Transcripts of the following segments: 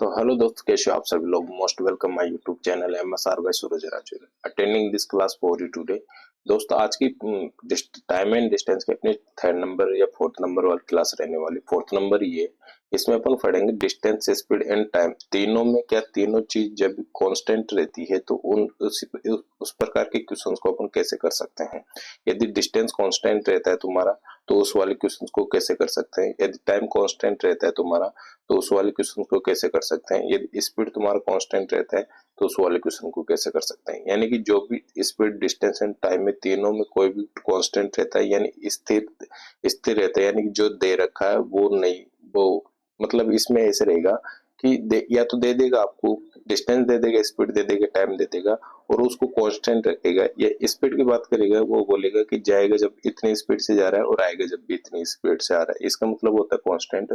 तो हेलो दोस्त, कैसे हो आप सभी लोग। Most welcome my YouTube channel MSR by Suraj Raju attending this class for you today. दोस्तों आज की टाइम एंड डिस्टेंस के अपने थर्ड नंबर या फोर्थ नंबर वाली क्लास रहने वाली। फोर्थ नंबर ये, इसमें अपन पढ़ेंगे डिस्टेंस, स्पीड एंड टाइम। तीनों में क्या, तीनों चीज जब कांस्टेंट रहती है तो उस प्रकार के क्वेश्चंस को अपन कैसे कर सकते हैं। यदि डिस्टेंस कांस्टेंट रहता है तुम्हारा तो उस वाले क्वेश्चंस को कैसे कर सकते हैं। यदि टाइम कांस्टेंट रहता है तुम्हारा तो उस वाले क्वेश्चन को कैसे कर सकते हैं। यदि स्पीड तुम्हारा कांस्टेंट रहता है तो उस वाले क्वेश्चन को कैसे कर सकते हैं। यानी कि जो भी स्पीड, डिस्टेंस एंड टाइम में तीनों में कोई भी कांस्टेंट रहता है यानी स्थिर स्थिर रहता है, यानी कि जो दे रखा है वो नहीं, वो मतलब इसमें ऐसे रहेगा कि या तो दे देगा आपको डिस्टेंस, दे देगा स्पीड, दे देगा टाइम, दे देगा और उसको कांस्टेंट रखेगा। या स्पीड की बात करेगा, वो बोलेगा कि जाएगा जब इतनी स्पीड से जा रहा है और आएगा जब भी इतनी स्पीड से आ रहा है, इसका मतलब होता है कांस्टेंट।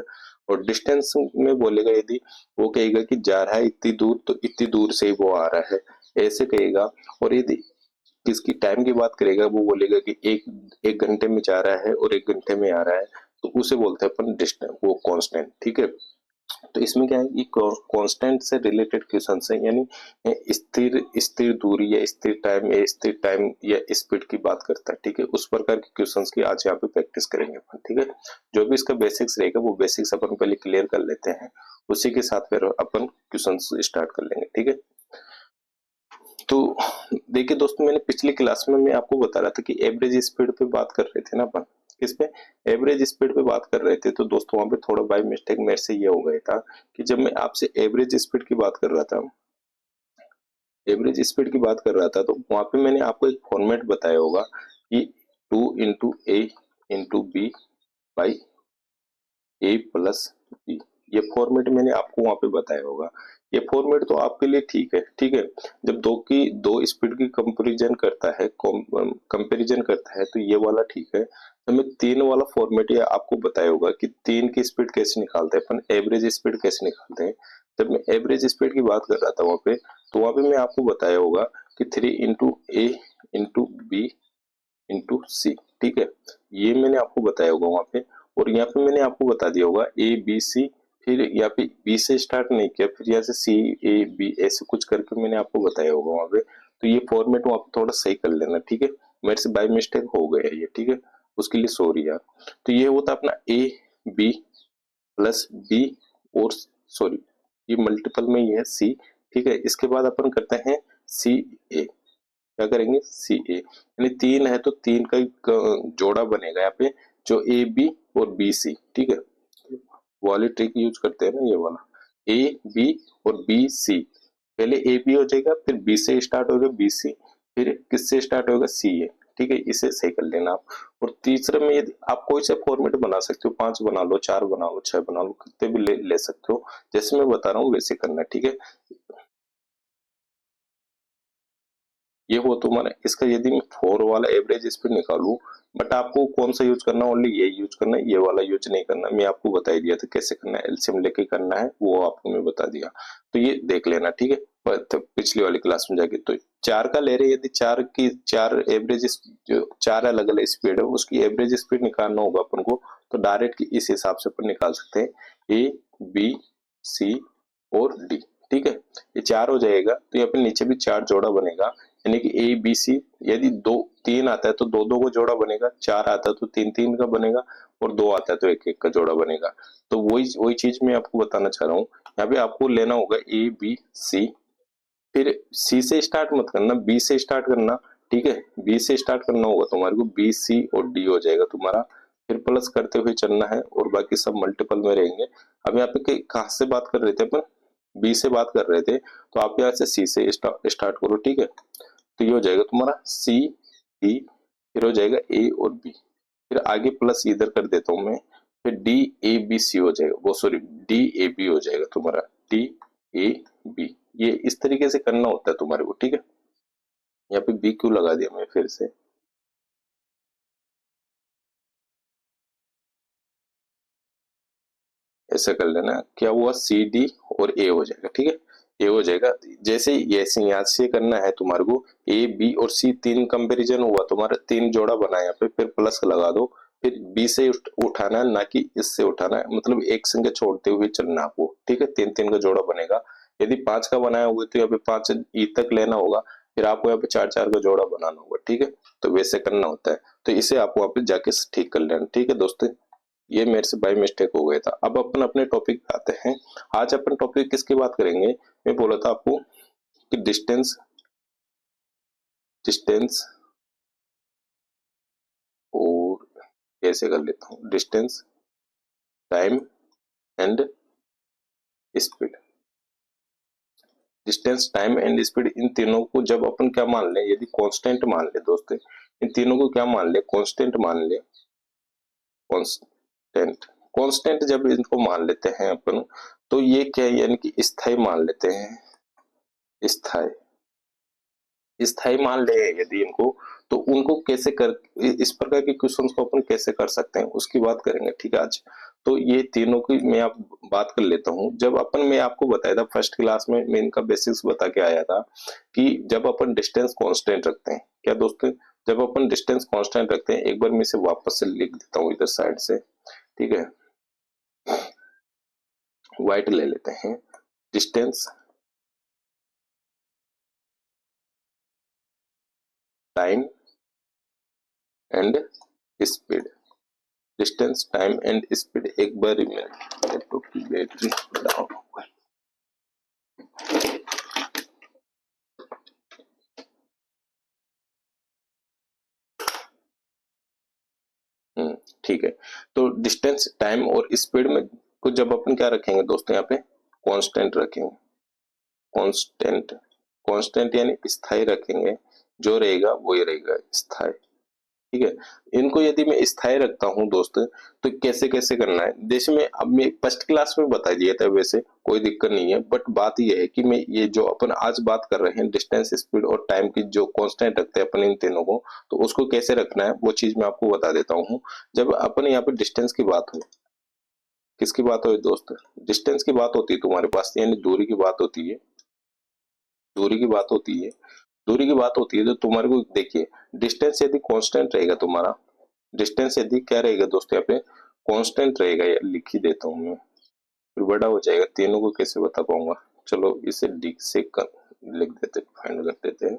और डिस्टेंस में बोलेगा, यदि वो कहेगा कि जा रहा है इतनी दूर तो इतनी दूर से ही वो आ रहा है, ऐसे कहेगा। और यदि किसकी टाइम की बात करेगा, वो बोलेगा कि एक घंटे में जा रहा है और एक घंटे में आ रहा है, तो उसे बोलते हैं अपन डिस्टेंस, वो कांस्टेंट। ठीक है, तो इसमें क्या है कि कांस्टेंट से रिलेटेड क्वेश्चन है, यानी स्थिर स्थिर दूरी या स्थिर टाइम या स्पीड की बात करता है। ठीक है, उस प्रकार के क्वेश्चंस की आज यहाँ पे प्रैक्टिस करेंगे अपन। ठीक है, जो भी इसका बेसिक्स रहेगा वो बेसिक्स अपन पहले क्लियर कर लेते हैं, उसी के साथ फिर अपन क्वेश्चंस स्टार्ट कर लेंगे। ठीक है, तो देखिए दोस्तों, मैंने पिछली क्लास में मैं आपको बता रहा था कि एवरेज स्पीड पे बात कर रहे थे ना अपन। किस पे? एवरेज स्पीड पे बात कर रहे थे। तो दोस्तों वहां पे थोड़ा बाय मिस्टेक मेरे से ये हो गया था कि जब मैं आपसे एवरेज स्पीड की बात कर रहा था, एवरेज स्पीड की बात कर रहा था, तो वहां पे मैंने आपको एक फॉर्मेट बताया होगा कि 2 × A × B बाई A+B। ये फॉर्मेट मैंने आपको वहां पे बताया होगा। ये फॉर्मेट तो आपके लिए ठीक है। ठीक है, जब दो स्पीड की कंपैरिजन करता है तो ये वाला ठीक है। तो मैं तीन वाला फॉर्मेट ये आपको बताया होगा कि तीन की स्पीड कैसे निकालते हैं अपन, एवरेज स्पीड कैसे निकालते हैं। जब मैं एवरेज स्पीड की बात कर रहा था वहां पे, तो वहां पे मैं आपको बताया होगा कि 3 × A × B × C। ठीक है, ये मैंने आपको बताया होगा वहां पे। और यहाँ पे मैंने आपको बता दिया होगा A B C, फिर यहाँ पे B से स्टार्ट नहीं किया, फिर यहाँ से C A B ऐसे कुछ करके मैंने आपको बताया होगा वहां पे। तो ये फॉर्मेट वहां पे थोड़ा सही कर लेना। ठीक है, मेरे से बाय मिस्टेक हो गया ये। ठीक है, उसके लिए सॉरी यार। तो ये होता अपना A B+B और सॉरी, ये मल्टीपल में ही है C। ठीक है, इसके बाद अपन करते हैं CA। क्या करेंगे? CA, यानी तीन है तो तीन का जोड़ा बनेगा यहाँ पे, जो AB और BC। ठीक है, वो वाली ट्रिक यूज करते हैं ना, ये वाला AB और BC। पहले AB हो जाएगा, फिर B से स्टार्ट होगा BC, फिर किससे स्टार्ट होगा? CA। ठीक है, इसे सही कर लेना आप। और तीसरे में यदि आप कोई सा फॉर्मेट बना सकते हो, 5 बना लो, 4 बना लो, 6 बना लो, कितने भी ले सकते हो, जैसे मैं बता रहा हूँ वैसे करना। ठीक है, ये हो तुम्हारा। इसका यदि मैं 4 वाला एवरेज स्पीड निकालूं, बट आपको कौन सा यूज करना, ओनली ये यूज करना है, ये वाला यूज नहीं करना। मैं आपको बता ही दिया था कैसे करना है, एलसीएम लेके करना है, वो आपको मैं बता दिया। तो ये देख लेना। ठीक है, तो पिछली वाली क्लास में जाके तो 4 का ले रहे, यदि 4 एवरेज, जो 4 अलग अलग स्पीड है उसकी एवरेज स्पीड निकालना होगा अपन को, तो डायरेक्ट इस हिसाब से अपन निकाल सकते हैं A B C और D। ठीक है, ये 4 हो जाएगा तो यहाँ पे नीचे भी 4 जोड़ा बनेगा, यानी कि ABC। यदि 3 आता है तो 2 का जोड़ा बनेगा, 4 आता है तो 3 का बनेगा, और 2 आता है तो 1 का जोड़ा बनेगा। तो वही चीज मैं आपको बताना चाह रहा हूँ। यहाँ पे आपको लेना होगा ABC, फिर C से स्टार्ट मत करना, B से स्टार्ट करना। ठीक है, B से स्टार्ट करना होगा तुम्हारे को, BC और D हो जाएगा तुम्हारा, फिर प्लस करते हुए चलना है और बाकी सब मल्टीपल में रहेंगे। अब यहाँ पे कहाँ से बात कर रहे थे अपन? B से बात कर रहे थे, तो आप यहाँ से C से स्टार्ट करो। ठीक है, तो ये हो जाएगा तुम्हारा CD, फिर हो जाएगा A और B, फिर आगे प्लस इधर कर देता हूं मैं, फिर DABC हो जाएगा, वो सॉरी DAB हो जाएगा तुम्हारा, DAB। ये इस तरीके से करना होता है तुम्हारे को। ठीक है, यहाँ पे B क्यों लगा दिया मैं फिर से, ऐसा कर लेना। क्या हुआ? CD और A हो जाएगा। ठीक है, A हो जाएगा। जैसे यहाँ से करना है तुम्हारे को, A B और C तीन कंपैरिजन हुआ तुम्हारा, 3 जोड़ा बना यहाँ पे, फिर प्लस लगा दो, फिर B से उठाना है, ना कि इससे उठाना है, मतलब एक संख्या छोड़ते हुए चलना आपको। ठीक है, 3-3 का जोड़ा बनेगा। यदि 5 का बनाया होगा तो यहाँ पे 5 ई तक लेना होगा, फिर आपको यहाँ पे 4-4 का जोड़ा बनाना होगा, ठीक है। तो वैसे करना होता है, तो इसे आप वहाँ पे जाके ठीक कर लेना, ठीक है दोस्तों। ये मेरे से बाय मिस्टेक हो गया था। अब अपन अपने टॉपिक पे आते हैं। आज अपन टॉपिक किसकी बात करेंगे, मैं बोला था आपको कि डिस्टेंस डिस्टेंस और ऐसे कर लेता हूँ, distance, time and speed. Distance, time and speed, इन तीनों को जब अपन क्या मान लें, यदि कांस्टेंट मान ले दोस्तों, इन तीनों को क्या मान ले, कांस्टेंट मान ले, कांस्टेंट। कांस्टेंट जब इनको मान लेते हैं अपन, तो ये क्या है, यानी कि स्थायी मान लेते हैं। स्थायी स्थायी मान ले यदि इनको, तो उनको कैसे कर, इस प्रकार के क्वेश्चंस को अपन कैसे कर सकते हैं उसकी बात करेंगे, ठीक है आज। तो ये तीनों की मैं आप बात कर लेता हूँ। जब अपन, मैं आपको बताया था फर्स्ट क्लास में, मैं इनका बेसिक्स बता के आया था कि जब अपन डिस्टेंस कांस्टेंट रखते हैं, क्या दोस्तों, जब अपन डिस्टेंस कांस्टेंट रखते हैं, एक बार मैं इसे वापस से लिख देता हूँ इधर साइड से, ठीक है। व्हाइट ले लेते हैं, distance, time and speed. Distance, time and speed. एक बार लैपटॉप की बैटरी डाउन हो गई। ठीक है। तो डिस्टेंस, टाइम और स्पीड में को जब अपन क्या रखेंगे दोस्तों, यहाँ पे कांस्टेंट रखेंगे। कांस्टेंट, कांस्टेंट यानी स्थायी रखेंगे, जो रहेगा वही रहेगा स्थायी, ठीक है। इनको यदि मैं स्थायी रखता हूं दोस्त, तो कैसे कैसे करना है, जैसे मैं अब मैं फर्स्ट क्लास में बता दिया था, वैसे कोई दिक्कत नहीं है। बट बात यह है कि मैं ये जो अपन आज बात कर रहे हैं, डिस्टेंस, स्पीड और टाइम की जो कांस्टेंट रखते हैं अपन इन तीनों को, तो उसको कैसे रखना है वो चीज मैं आपको बता देता हूँ। जब अपन यहाँ पे डिस्टेंस की बात हो, किसकी बात हो दोस्त, डिस्टेंस की बात होती है तुम्हारे पास, यानी दूरी की बात होती है, दूरी की बात होती है, दूरी की बात होती है। तो तुम्हारे को देखिए, डिस्टेंस यदि कांस्टेंट रहेगा तुम्हारा, डिस्टेंस यदि क्या रहेगा दोस्तों, यहाँ पे कांस्टेंट रहेगा, या लिख ही देता हूँ मैं, फिर बड़ा हो जाएगा, तीनों को कैसे बता पाऊंगा। चलो इसे डी से लिख देते, फाइनल कर देते हैं।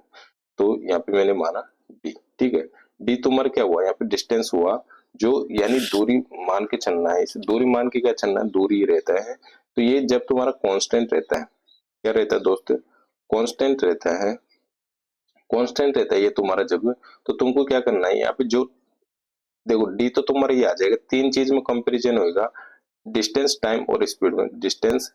तो यहाँ पे मैंने माना डी, ठीक है। डी तुम्हारा क्या हुआ, यहाँ पे डिस्टेंस हुआ, जो यानी दूरी मान के चलना है, इसे दूरी मान के क्या चलना है, दूरी रहता है। तो ये जब तुम्हारा कांस्टेंट रहता है, क्या रहता है दोस्त, कांस्टेंट रहता है, कांस्टेंट रहता है ये तुम्हारा जब, तो तुमको क्या करना है, यहाँ पे जो देखो डी तो तुम्हारा ये आ जाएगा, तीन चीज में कंपैरिजन होगा, डिस्टेंस, टाइम और स्पीड में, डिस्टेंस,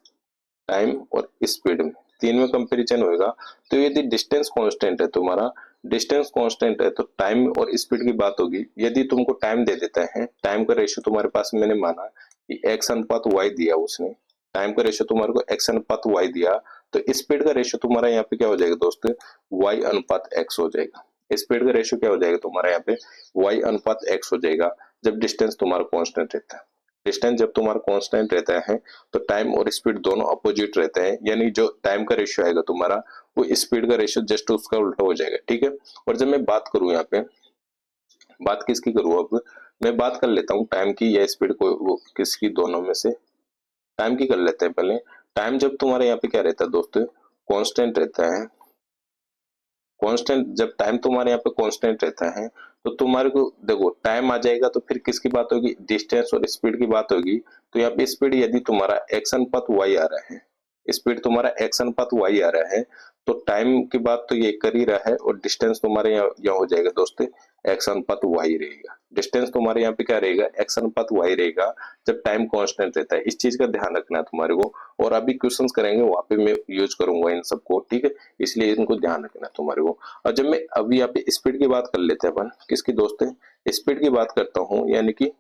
टाइम और स्पीड में, तीन में कंपैरिजन होगा। तो यदि डिस्टेंस कांस्टेंट है तुम्हारा, डिस्टेंस कांस्टेंट है, तो टाइम और स्पीड की बात होगी। यदि तुमको टाइम दे देता है, टाइम का रेशियो तुम्हारे पास, मैंने माना कि x अनुपात y दिया उसने, टाइम का रेशियो तुम्हारे को x अनुपात y दिया, तो स्पीड का रेशियो तुम्हारा यहाँ पे क्या हो जाएगा दोस्त, y अनुपात x हो जाएगा। स्पीड का रेशियो क्या हो जाएगा तुम्हारा यहाँ पे, y अनुपात x हो जाएगा, जब डिस्टेंस तुम्हारा कांस्टेंट रहता है। डिस्टेंस जब तुम्हारा कांस्टेंट रहता है, तो टाइम और स्पीड दोनों अपोजिट रहते हैं, यानी जो टाइम का रेशियो आएगा तुम्हारा, वो स्पीड का रेशियो जस्ट उसका उल्टा हो जाएगा, ठीक है। और जब मैं बात करूं यहाँ पे, बात किसकी करूं, अब मैं बात कर लेता हूँ टाइम की या स्पीड को, वो किसकी, दोनों में से टाइम की कर लेते हैं पहले। टाइम जब तुम्हारे यहाँ पे क्या रहता है दोस्त, कांस्टेंट रहता है, कांस्टेंट जब टाइम तुम्हारे यहाँ पे कांस्टेंट रहता है, तो तुम्हारे को देखो टाइम आ जाएगा, तो फिर किसकी बात होगी, डिस्टेंस और स्पीड की बात होगी। तो यहाँ पे स्पीड यदि तुम्हारा एक्स अनुपात वाई आ रहा है, स्पीड तुम्हारा एक्स अनुपात वाई आ रहा है, तो टाइम की बात तो ये कर ही रहा है, और डिस्टेंस तुम्हारे यहाँ हो जाएगा दोस्त, एक्स अनुपात वाई रहेगा। डिस्टेंस तुम्हारे यहाँ पे क्या रहेगा, एक्स अनुपात वाई रहेगा, जब टाइम कांस्टेंट रहता है। इस चीज का ध्यान रखना है तुम्हारे को, और अभी क्वेश्चंस करेंगे वहां पे मैं यूज करूंगा इन सबको, ठीक है, इसलिए इनको ध्यान रखना है तुम्हारे को। और जब मैं अभी यहाँ पे स्पीड की बात कर लेते हैं अपन, किसकी दोस्त है, स्पीड की बात करता हूँ, यानी कि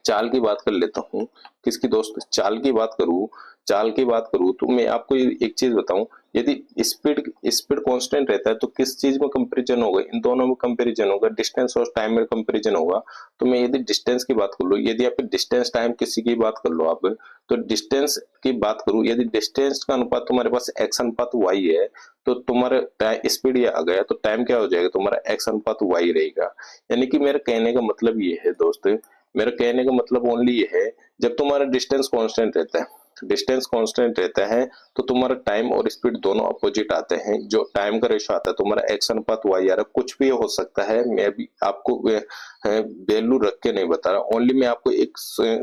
चाल की बात कर लेता हूँ, किसकी दोस्त, चाल की बात करूँ, चाल की बात करूँ, तो मैं आपको एक चीज बताऊं, यदि स्पीड स्पीड कांस्टेंट रहता है, तो किस चीज में कंपैरिजन होगा, इन दोनों में कंपैरिजन होगा, डिस्टेंस और टाइम में कंपैरिजन होगा। तो मैं यदि डिस्टेंस की बात कर लो, यदि आप डिस्टेंस टाइम किसी की बात कर लो आप, तो डिस्टेंस की बात करूँ, यदि डिस्टेंस का अनुपात तुम्हारे पास एक्स अनुपात वाई है, तो तुम्हारा स्पीड ये आ गया, तो टाइम क्या हो जाएगा तुम्हारा, एक्स अनुपात वाई रहेगा। यानी कि मेरा कहने का मतलब ये है दोस्त, मेरा कहने का मतलब ओनली ये है, जब तुम्हारा डिस्टेंस कांस्टेंट रहता है, डिस्टेंस कांस्टेंट रहता है तो तुम्हारा टाइम और स्पीड दोनों अपोजिट आते हैं। जो टाइम का रेशो आता है तुम्हारा एक्स अनुपात वाई आ रहा, कुछ भी हो सकता है, मैं भी आपको वैल्यू रख के नहीं बता रहा, ओनली मैं आपको एक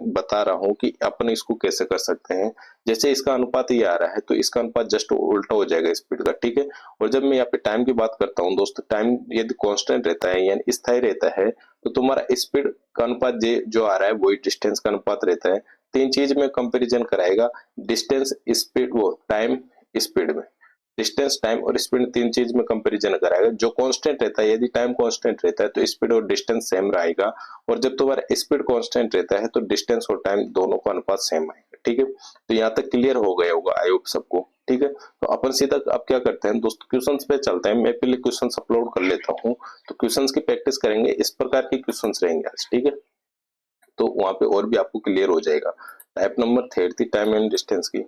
बता रहा हूँ कि अपन इसको कैसे कर सकते हैं। जैसे इसका अनुपात ये आ रहा है तो इसका अनुपात जस्ट उल्टा हो जाएगा स्पीड का, ठीक है। और जब मैं यहाँ पे टाइम की बात करता हूँ दोस्तों, टाइम यदि कांस्टेंट रहता है यानी स्थायी रहता है तो तुम्हारा स्पीड का अनुपात जो आ रहा है वही डिस्टेंस का अनुपात रहता है। तीन चीज में कंपैरिजन कराएगा, डिस्टेंस, स्पीड, वो टाइम, स्पीड में डिस्टेंस, टाइम और स्पीड तीन चीज में कंपैरिजन कराएगा। जो कांस्टेंट रहता है, यदि टाइम कांस्टेंट रहता है तो स्पीड और डिस्टेंस सेम रहेगा, और जब तुम्हारा स्पीड कांस्टेंट रहता है तो डिस्टेंस और टाइम दोनों का अनुपात सेम आएगा, ठीक है। तो यहाँ तक क्लियर हो गया होगा आई होप सबको, ठीक है। तो अपन सीधा अब क्या करते हैं दोस्तों, क्वेश्चंस पे चलते हैं। मैं पहले क्वेश्चंस अपलोड कर लेता हूँ, तो क्वेश्चंस की प्रैक्टिस करेंगे। इस प्रकार के क्वेश्चंस रहेंगे आज, ठीक है। तो वहां पे और भी आपको क्लियर हो जाएगा। टाइप नंबर 3 थी टाइम एंड डिस्टेंस की,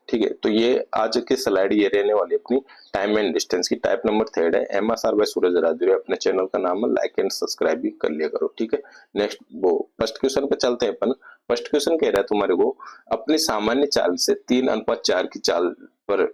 ठीक है। तो ये आज की स्लाइड ये रहने वाली अपनी टाइम एंड डिस्टेंस की। टाइप नंबर 3 है, MSR बाय सूरज राजूरी, अपने चैनल का नाम है, लाइक एंड सब्सक्राइब भी कर लिया करो, ठीक है। नेक्स्ट वो फर्स्ट क्वेश्चन पे चलते हैं अपन। फर्स्ट क्वेश्चन कह रहा है तुम्हारे को, अपनी सामान्य चाल से 3:4 की चाल पर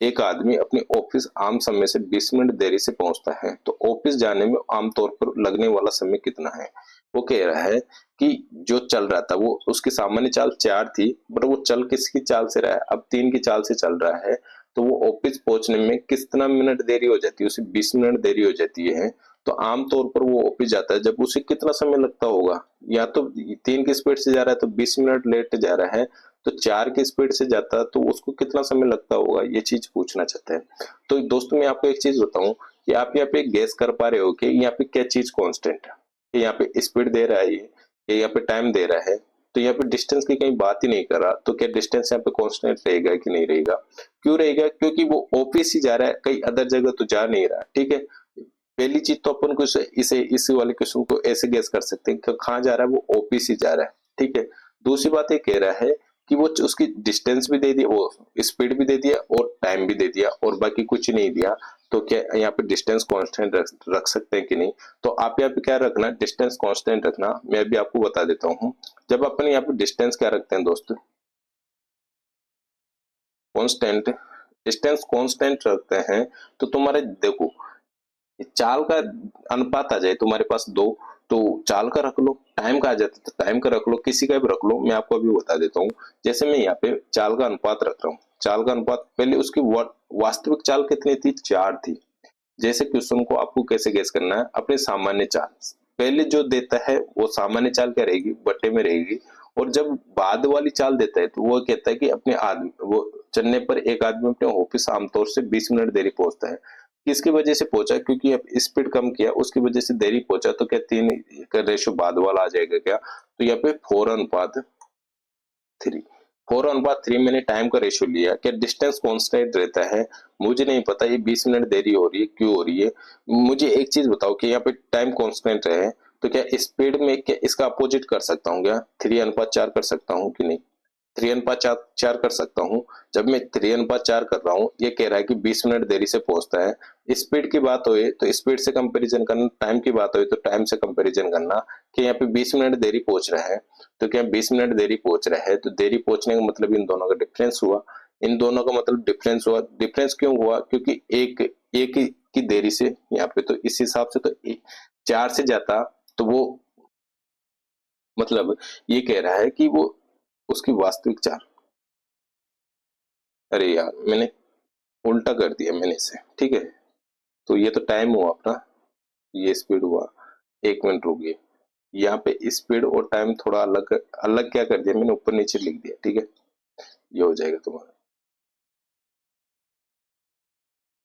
एक आदमी अपने ऑफिस आम समय से 20 मिनट देरी से पहुंचता है, तो ऑफिस जाने में आमतौर पर लगने वाला समय कितना है। वो कह रहा है कि जो चल रहा था वो उसकी सामान्य चाल 4 थी, बट वो चल किसकी चाल से रहा है, अब 3 की चाल से चल रहा है, तो वो ऑफिस पहुंचने में कितना मिनट देरी हो जाती है, उसे 20 मिनट देरी हो जाती है। तो आमतौर पर वो ऑफिस जाता है जब उसे कितना समय लगता होगा, या तो 3 की स्पीड से जा रहा है तो 20 मिनट लेट जा रहा है, तो 4 की स्पीड से जाता तो उसको कितना समय लगता होगा, ये चीज पूछना चाहते हैं। तो दोस्तों मैं आपको एक चीज बताऊं कि आप यहाँ पे गेस कर पा रहे हो कि यहाँ पे क्या चीज कांस्टेंट है। यहाँ पे स्पीड दे रहा है ये यहाँ पे टाइम दे रहा है, तो यहाँ पे डिस्टेंस की कहीं बात ही नहीं कर रहा, तो क्या डिस्टेंस यहाँ पे कांस्टेंट रहेगा कि नहीं रहेगा। क्यों रहेगा, क्योंकि वो ऑफिस ही जा रहा है, कहीं अदर जगह तो जा नहीं रहा, ठीक है। पहली चीज तो अपन को इसे इसी वाले क्वेश्चन को ऐसे गेस कर सकते हैं कि कहाँ जा रहा है, वो ऑफिस ही जा रहा है, ठीक है। दूसरी बात ये कह रहा है कि वो उसकी डिस्टेंस भी दे दी, वो स्पीड भी दे दिया और टाइम भी दे दिया और बाकी कुछ नहीं दिया, तो क्या यहाँ पे डिस्टेंस कांस्टेंट रख सकते हैं कि नहीं। तो आप यहाँ पे क्या रखना, डिस्टेंस कांस्टेंट रखना। मैं भी आपको बता देता हूँ, जब अपन यहाँ पे डिस्टेंस क्या रखते हैं दोस्तों, कांस्टेंट, डिस्टेंस कांस्टेंट रखते हैं तो तुम्हारे देखो चाल का अनुपात आ जाए तुम्हारे पास दो, तो चाल का रख लो, टाइम का आ जाता तो टाइम का रख लो, किसी का भी रख लो। मैं आपको अभी बता देता हूँ, जैसे मैं यहाँ पे चाल का अनुपात रख रहा हूँ, चाल का अनुपात पहले उसकी वास्तविक चाल कितनी थी, 4 थी। जैसे क्वेश्चन को आपको कैसे गेस करना है, अपने सामान्य चाल पहले जो देता है वो सामान्य चाल क्या रहेगी, बट्टे में रहेगी, और जब बाद वाली चाल देता है तो वो कहता है कि अपने आदमी वो चलने पर एक आदमी अपने ऑफिस आमतौर से 20 मिनट देरी पहुंचता है। किसकी वजह से पहुंचा, क्योंकि अब स्पीड कम किया उसकी वजह से देरी पहुंचा, तो क्या 3 का रेशो बाद वाला आ जाएगा क्या, तो यहाँ पे 4:3, 4:3 मैंने टाइम का रेशियो लिया। क्या डिस्टेंस कांस्टेंट रहता है, मुझे नहीं पता ये 20 मिनट देरी हो रही है क्यों हो रही है। मुझे एक चीज बताओ कि यहाँ पे टाइम कांस्टेंट है तो क्या स्पीड में क्या इसका अपोजिट कर सकता हूँ, क्या 3:4 कर सकता हूँ कि नहीं, 3:4 कर सकता हूँ। जब मैं 3:4 कर रहा हूँ, ये कह रहा है कि 20 मिनट देरी से पहुंचता है। स्पीड की बात हो तो स्पीड से कंपैरिजन करना, टाइम की बात हो तो टाइम से कंपैरिजन करना, कि यहाँ पे 20 मिनट देरी पहुंच रहा है, तो क्या 20 मिनट देरी पहुंच रहा है, तो देरी पहुंचने का मतलब इन दोनों का डिफरेंस हुआ। इन दोनों का मतलब डिफरेंस हुआ, डिफरेंस क्यों हुआ, क्योंकि एक एक की देरी से यहाँ पे, तो इस हिसाब से तो 4 से जाता तो वो मतलब ये कह रहा है कि वो उसकी वास्तविक चाल, अरे यार मैंने उल्टा कर दिया मैंने इसे, ठीक है। तो ये तो टाइम हुआ अपना, ये स्पीड हुआ, 1 मिनट रुकिए, यहाँ पे स्पीड और टाइम थोड़ा अलग अलग क्या कर दिया मैंने, ऊपर नीचे लिख दिया, ठीक है। ये हो जाएगा तुम्हारा,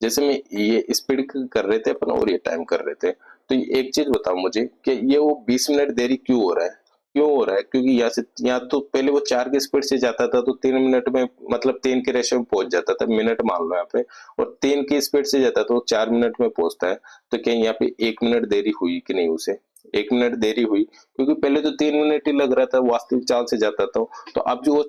जैसे मैं ये स्पीड कर रहे थे अपन और ये टाइम कर रहे थे, तो एक चीज बताओ मुझे कि ये वो 20 मिनट देरी क्यों हो रहा है, क्यों हो रहा है, क्योंकि यहाँ से यहाँ तो पहले वो 4 की स्पीड से जाता था तो 3 मिनट में, मतलब 3 के रेशियो में पहुंच जाता था, मिनट मान लो यहाँ पे, और 3 की स्पीड से जाता तो 4 मिनट में पहुंचता है। तो क्या यहाँ पे 1 मिनट देरी हुई कि नहीं, उसे 1 मिनट देरी हुई, क्योंकि पहले तो 3 मिनट ही लग रहा था वास्तविक चाल से जाता था, तो अब जो वो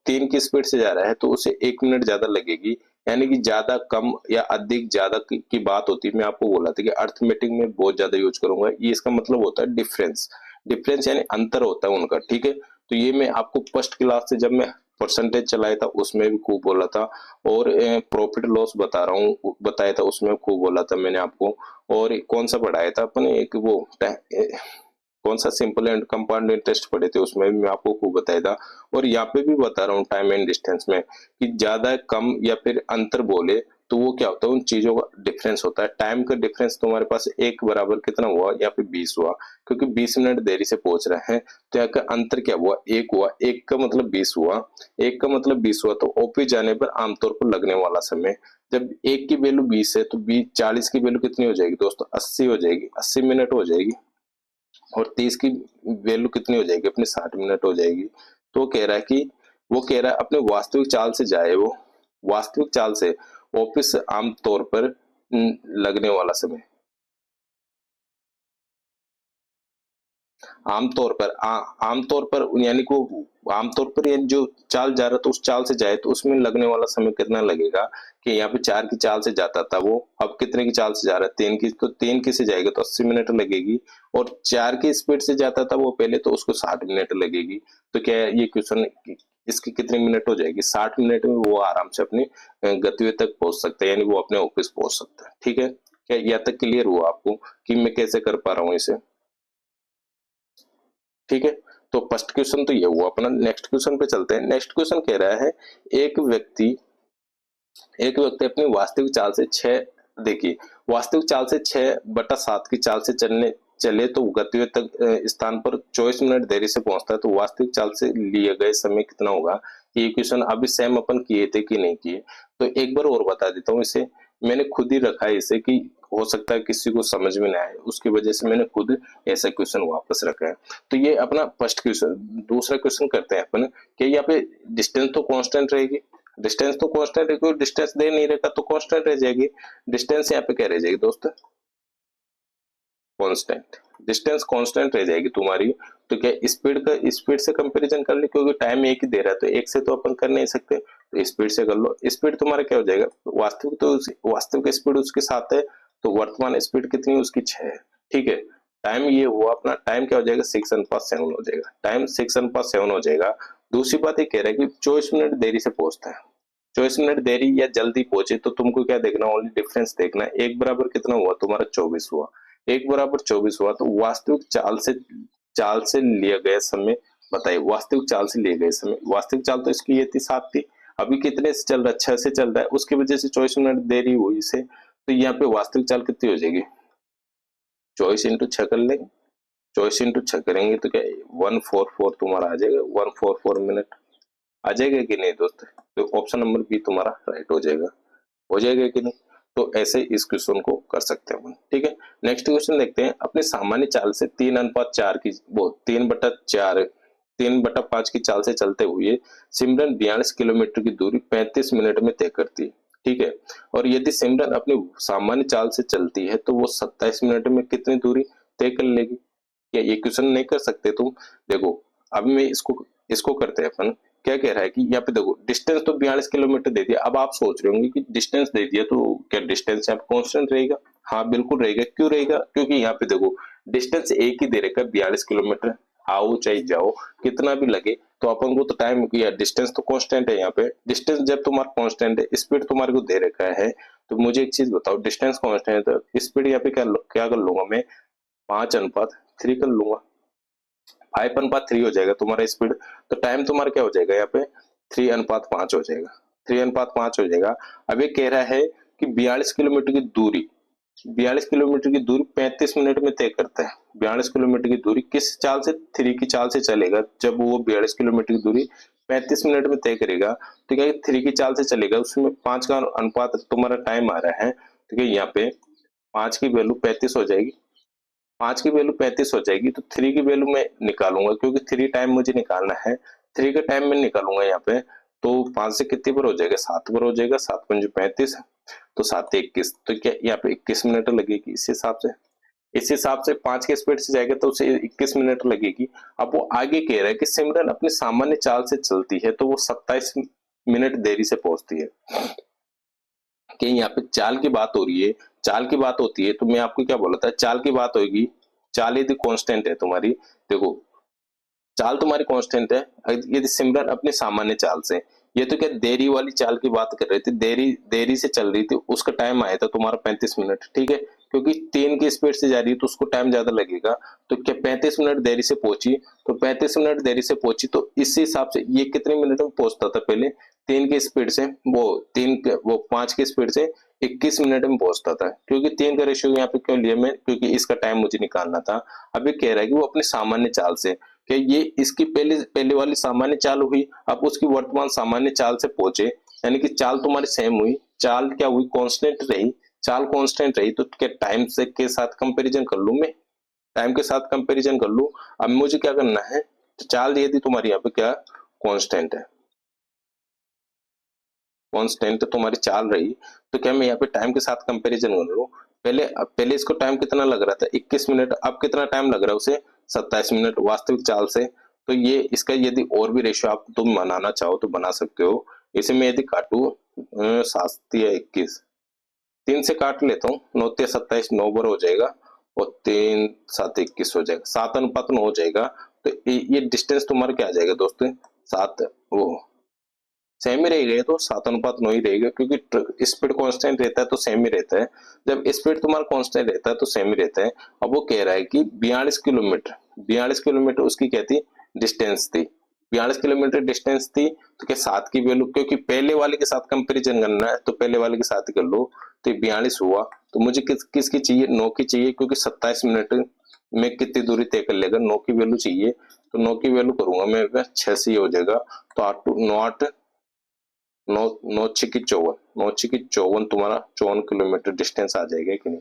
3 की स्पीड से जा रहा है तो उसे 1 मिनट ज्यादा लगेगी। यानी कि ज्यादा कम या अधिक ज्यादा की बात होती है, मैं आपको बोला था कि अर्थमेटिक में बहुत ज्यादा यूज करूंगा, ये इसका मतलब होता है डिफरेंस। डिफरेंस यानी अंतर होता है उनका, ठीक है। तो ये मैं आपको फर्स्ट क्लास से जब मैं परसेंटेज चलाया था उसमें भी खूब बोला था, और प्रॉफिट लॉस बता रहा हूँ बताया था उसमें खूब बोला था मैंने आपको। और कौन सा पढ़ाया था अपने, एक वो कौन सा सिंपल एंड कंपाउंड इंटरेस्ट पढ़े थे उसमें भी मैं आपको खूब बताया था। और यहाँ पे भी बता रहा हूँ टाइम एंड डिस्टेंस में कि ज्यादा कम या फिर अंतर बोले तो वो क्या होता है, उन चीजों का डिफरेंस होता है। टाइम का डिफरेंस तुम्हारे पास एक बराबर कितना हुआ, या फिर 20 हुआ, क्योंकि 20 मिनट देरी से पहुंच रहे हैं। तो यहाँ का अंतर क्या हुआ, एक हुआ, एक का मतलब 20 हुआ, एक का मतलब 20 हुआ। तो ऑफिस जाने पर आमतौर पर लगने वाला समय, जब एक की वैल्यू 20 है तो 20 40 की वैल्यू कितनी हो जाएगी दोस्तों, 80 हो जाएगी, 80 मिनट हो जाएगी। और 30 की वैल्यू कितनी हो जाएगी अपनी, 60 मिनट हो जाएगी। तो वो कह रहा है कि वो कह रहा है अपने वास्तविक चाल से जाए, वो वास्तविक चाल से ऑफिस आमतौर पर लगने वाला समय, आमतौर पर आमतौर पर यानी को आमतौर पर ये जो चाल जा रहा था उस चाल से जाए तो उसमें लगने वाला समय कितना लगेगा। कि यहाँ पे 4 की चाल से जाता था वो, अब कितने की चाल से जा रहा है, 3 की, तो 3 की से जाएगा तो 80 मिनट लगेगी। और 4 की स्पीड से जाता था वो पहले, तो उसको 60 मिनट लगेगी। तो क्या है ये क्वेश्चन, इसकी कितनी मिनट हो जाएगी, 60 मिनट में वो आराम से अपनी गंतव्य तक पहुंच सकता है, यानी वो अपने ऑफिस पहुंच सकता है, ठीक है। क्या यहाँ तक क्लियर हुआ आपको कि मैं कैसे कर पा रहा हूँ इसे, ठीक है। तो फर्स्ट क्वेश्चन तो ये हुआ अपना। नेक्स्ट क्वेश्चन पे चलते हैं। नेक्स्ट क्वेश्चन कह रहा है एक व्यक्ति अपनी वास्तविक चाल से 6, देखिए वास्तविक चाल से 6/7 की चाल से चले तो गंतव्य तक स्थान पर 24 मिनट देरी से पहुंचता है। तो वास्तविक चाल से लिए गए समय कितना होगा। ये क्वेश्चन अभी सेम अपन किए थे कि नहीं किए, तो एक बार और बता देता हूँ इसे। मैंने खुद ही रखा है इसे कि हो सकता है किसी को समझ में ना आए, उसकी वजह से मैंने खुद ऐसा क्वेश्चन वापस रखा है। तो ये अपना फर्स्ट क्वेश्चन। दूसरा क्वेश्चन करते हैं अपन कि यहाँ पे डिस्टेंस तो कांस्टेंट रहेगी, डिस्टेंस तो कांस्टेंट है, क्योंकि डिस्टेंस दे नहीं रहेगा तो कांस्टेंट रह जाएगी। डिस्टेंस यहाँ पे क्या रह जाएगी दोस्त, कांस्टेंट। डिस्टेंस कांस्टेंट रह जाएगी तुम्हारी। तो क्या स्पीड का स्पीड से कंपैरिजन कर ले, क्योंकि टाइम एक ही दे रहा है तो एक से तो अपन कर नहीं सकते, तो स्पीड से कर लो। स्पीड तुम्हारा क्या हो जाएगा, वास्तविक तो वास्तविक स्पीड उसके साथ है, तो वर्तमान स्पीड कितनी है उसकी 6 है, ठीक है। टाइम ये हुआ अपना, टाइम क्या हो जाएगा 6/7 हो जाएगा, टाइम 6/7 हो जाएगा। दूसरी बात ये कह रहा है कि 24 मिनट देरी से पहुंचता है। 24 मिनट देरी या जल्दी पहुंचे तो तुमको क्या देखना, ओनली डिफरेंस देखना है। एक बराबर कितना हुआ तुम्हारा 24 हुआ, एक बराबर 24 हुआ। तो वास्तविक चाल से लिया गया समय बताइए, वास्तविक चाल से लिए गए समय। वास्तविक चाल तो इसकी ये थी 7 थी, अभी कितने से चल रहा है, 6 से चल रहा है, उसकी वजह से 24 मिनट देरी हुई इसे। तो यहाँ पे वास्तविक चाल कितनी हो जाएगी, 24 × 6 कर लेंगे, 24 × 6 करेंगे तो क्या 144 तुम्हारा आ जाएगा, 144 मिनट आ जाएगा कि नहीं दोस्त। तो ऑप्शन नंबर बी तुम्हारा राइट हो जाएगा कि नहीं। तो ऐसे इस क्वेश्चन को कर सकते हैं अपन, ठीक है। नेक्स्ट क्वेश्चन देखते हैं। अपने सामान्य चाल से 3/4 की वो 3/5 की चाल से चलते हुए सिमरन 42 किलोमीटर की दूरी 35 मिनट में तय करती है, ठीक है। और यदि सिमरन अपनी सामान्य चाल से चलती है तो वो 27 मिनट में कितनी दूरी तय कर लेगी। क्या ये क्वेश्चन नहीं कर सकते तुम, देखो अभी मैं इसको इसको करते हैं अपन। क्या कह रहा है कि यहाँ पे देखो डिस्टेंस तो 42 किलोमीटर दे दिया। अब आप सोच रहे होंगे कि डिस्टेंस दे दिया तो क्या डिस्टेंस यहाँ पे कांस्टेंट रहेगा। हाँ बिल्कुल रहेगा, क्यों रहेगा, क्योंकि यहाँ पे देखो डिस्टेंस एक ही दे रखा है 42 किलोमीटर, आओ चाहे जाओ कितना भी लगे, तो अपन को तो टाइम या डिस्टेंस तो कांस्टेंट है। यहाँ पे डिस्टेंस जब तुम्हारा कांस्टेंट है, स्पीड तुम्हारे को दे रखा है, तो मुझे एक चीज बताओ, डिस्टेंस कांस्टेंट है तो स्पीड यहाँ पे क्या कर लूंगा मैं, 5/3 कर लूंगा, 5/3 हो जाएगा तुम्हारा स्पीड। तो टाइम तुम्हारा क्या हो जाएगा यहाँ पे 3/5 हो जाएगा, 3/5 हो जाएगा। अब ये कह रहा है कि 42 किलोमीटर की दूरी 35 मिनट में तय करता है। 42 किलोमीटर की दूरी किस चाल से, 3 की चाल से चलेगा। जब वो 42 किलोमीटर की दूरी 35 मिनट में तय करेगा तो क्या 3 की चाल से चलेगा, उसमें 5 का अनुपात तुम्हारा टाइम आ रहा है। तो क्या यहाँ पे 5 की वैल्यू 35 हो जाएगी, 5 की वैल्यू 35 हो जाएगी। तो 3 की वैल्यू मैं निकालूंगा, क्योंकि 3 टाइम मुझे निकालना है, 3 का टाइम मैं निकालूंगा यहाँ पे। तो 5 से कितने पर हो जाएगा, 7 पर हो जाएगा, 7×5 = 35, तो 7×21, तो क्या यहाँ पे 21 मिनट लगेगी। इस हिसाब से 5 के स्पीड से जाएगा तो उसे 21 मिनट लगेगी। अब वो आगे कह रहा है कि सिमरन अपनी सामान्य चाल से चलती है तो वो 27 मिनट देरी से पहुंचती है। कि यहाँ पे चाल की बात हो रही है, चाल की बात होती है तो मैं आपको क्या बोला था, चाल की बात होगी, चाल यदि कांस्टेंट है तुम्हारी, देखो चाल तुम्हारी कांस्टेंट है, यदि सिमरन अपनी सामान्य चाल से, ये तो क्या देरी वाली चाल की बात कर रही थी, देरी देरी से चल रही थी, उसका टाइम आया था तुम्हारा 35 मिनट, ठीक है, क्योंकि 3 की स्पीड से जा रही है तो उसको टाइम ज्यादा लगेगा, तो क्या 35 मिनट देरी से पहुंची, तो 35 मिनट देरी से पहुंची, तो इस हिसाब से ये कितने मिनट में पहुंचता था पहले, 3 की स्पीड से, वो 5 की स्पीड से 21 मिनट में पहुंचता था, क्योंकि 3 का रेशियो यहाँ पे क्यों लिया मैं, क्योंकि इसका टाइम मुझे निकालना था। अभी कह रहा है कि वो अपनी सामान्य चाल से, कि ये इसकी पहले पहले वाली सामान्य चाल हुई, अब उसकी वर्तमान सामान्य चाल से पहुंचे, यानी कि चाल तुम्हारी सेम हुई, चाल क्या हुई, कांस्टेंट रही, चाल कांस्टेंट रही, तो क्या टाइम से के साथ कंपैरिजन कर लूं मैं, टाइम के साथ कंपैरिजन कर लूं। अब मुझे क्या करना है, चाल यदि तुम्हारी यहाँ पे क्या कांस्टेंट है, कांस्टेंट तुम्हारी चाल रही, तो क्या मैं यहाँ पे टाइम के साथ कंपैरिजन कर लूं, पहले इसको टाइम कितना लग रहा था 21 मिनट, अब कितना टाइम लग रहा है उसे 27 मिनट वास्तविक चाल से, तो ये इसका यदि और भी रेशियो आप तुम बनाना चाहो तो बना सकते हो। इसे मैं यदि काटू 7 या 21, 3 से काट लेता हूँ, 9 या 27, 9 बार हो जाएगा, और 3 7 21 हो जाएगा, 7:9 हो जाएगा, तो ये डिस्टेंस तुम्हारा क्या आ जाएगा दोस्तों, 7 वो सेम ही रहेगा, तो 7:9 ही रहेगा, क्योंकि स्पीड कांस्टेंट रहता है तो सेम ही रहता है, जब स्पीड तुम्हारा कांस्टेंट रहता है तो सेम ही रहता है। अब वो कह रहा है कि 42 किलोमीटर उसकी क्या थी, डिस्टेंस थी, 42 किलोमीटर डिस्टेंस थी, तो क्या 7 की वैल्यू, क्योंकि पहले वाले के साथ कंपेरिजन करना है तो पहले वाले के साथ ही कर लो, तो 42 हुआ, तो मुझे किसकी चाहिए, 9 की चाहिए, क्योंकि 27 मिनट में कितनी दूरी तय कर लेगा, 9 की वैल्यू चाहिए, तो 9 की वैल्यू करूंगा मैं 6 से हो जाएगा, तो 8 9 8 नौ 9 6 54, 9 6 54 तुम्हारा 54 किलोमीटर डिस्टेंस आ जाएगा कि नहीं,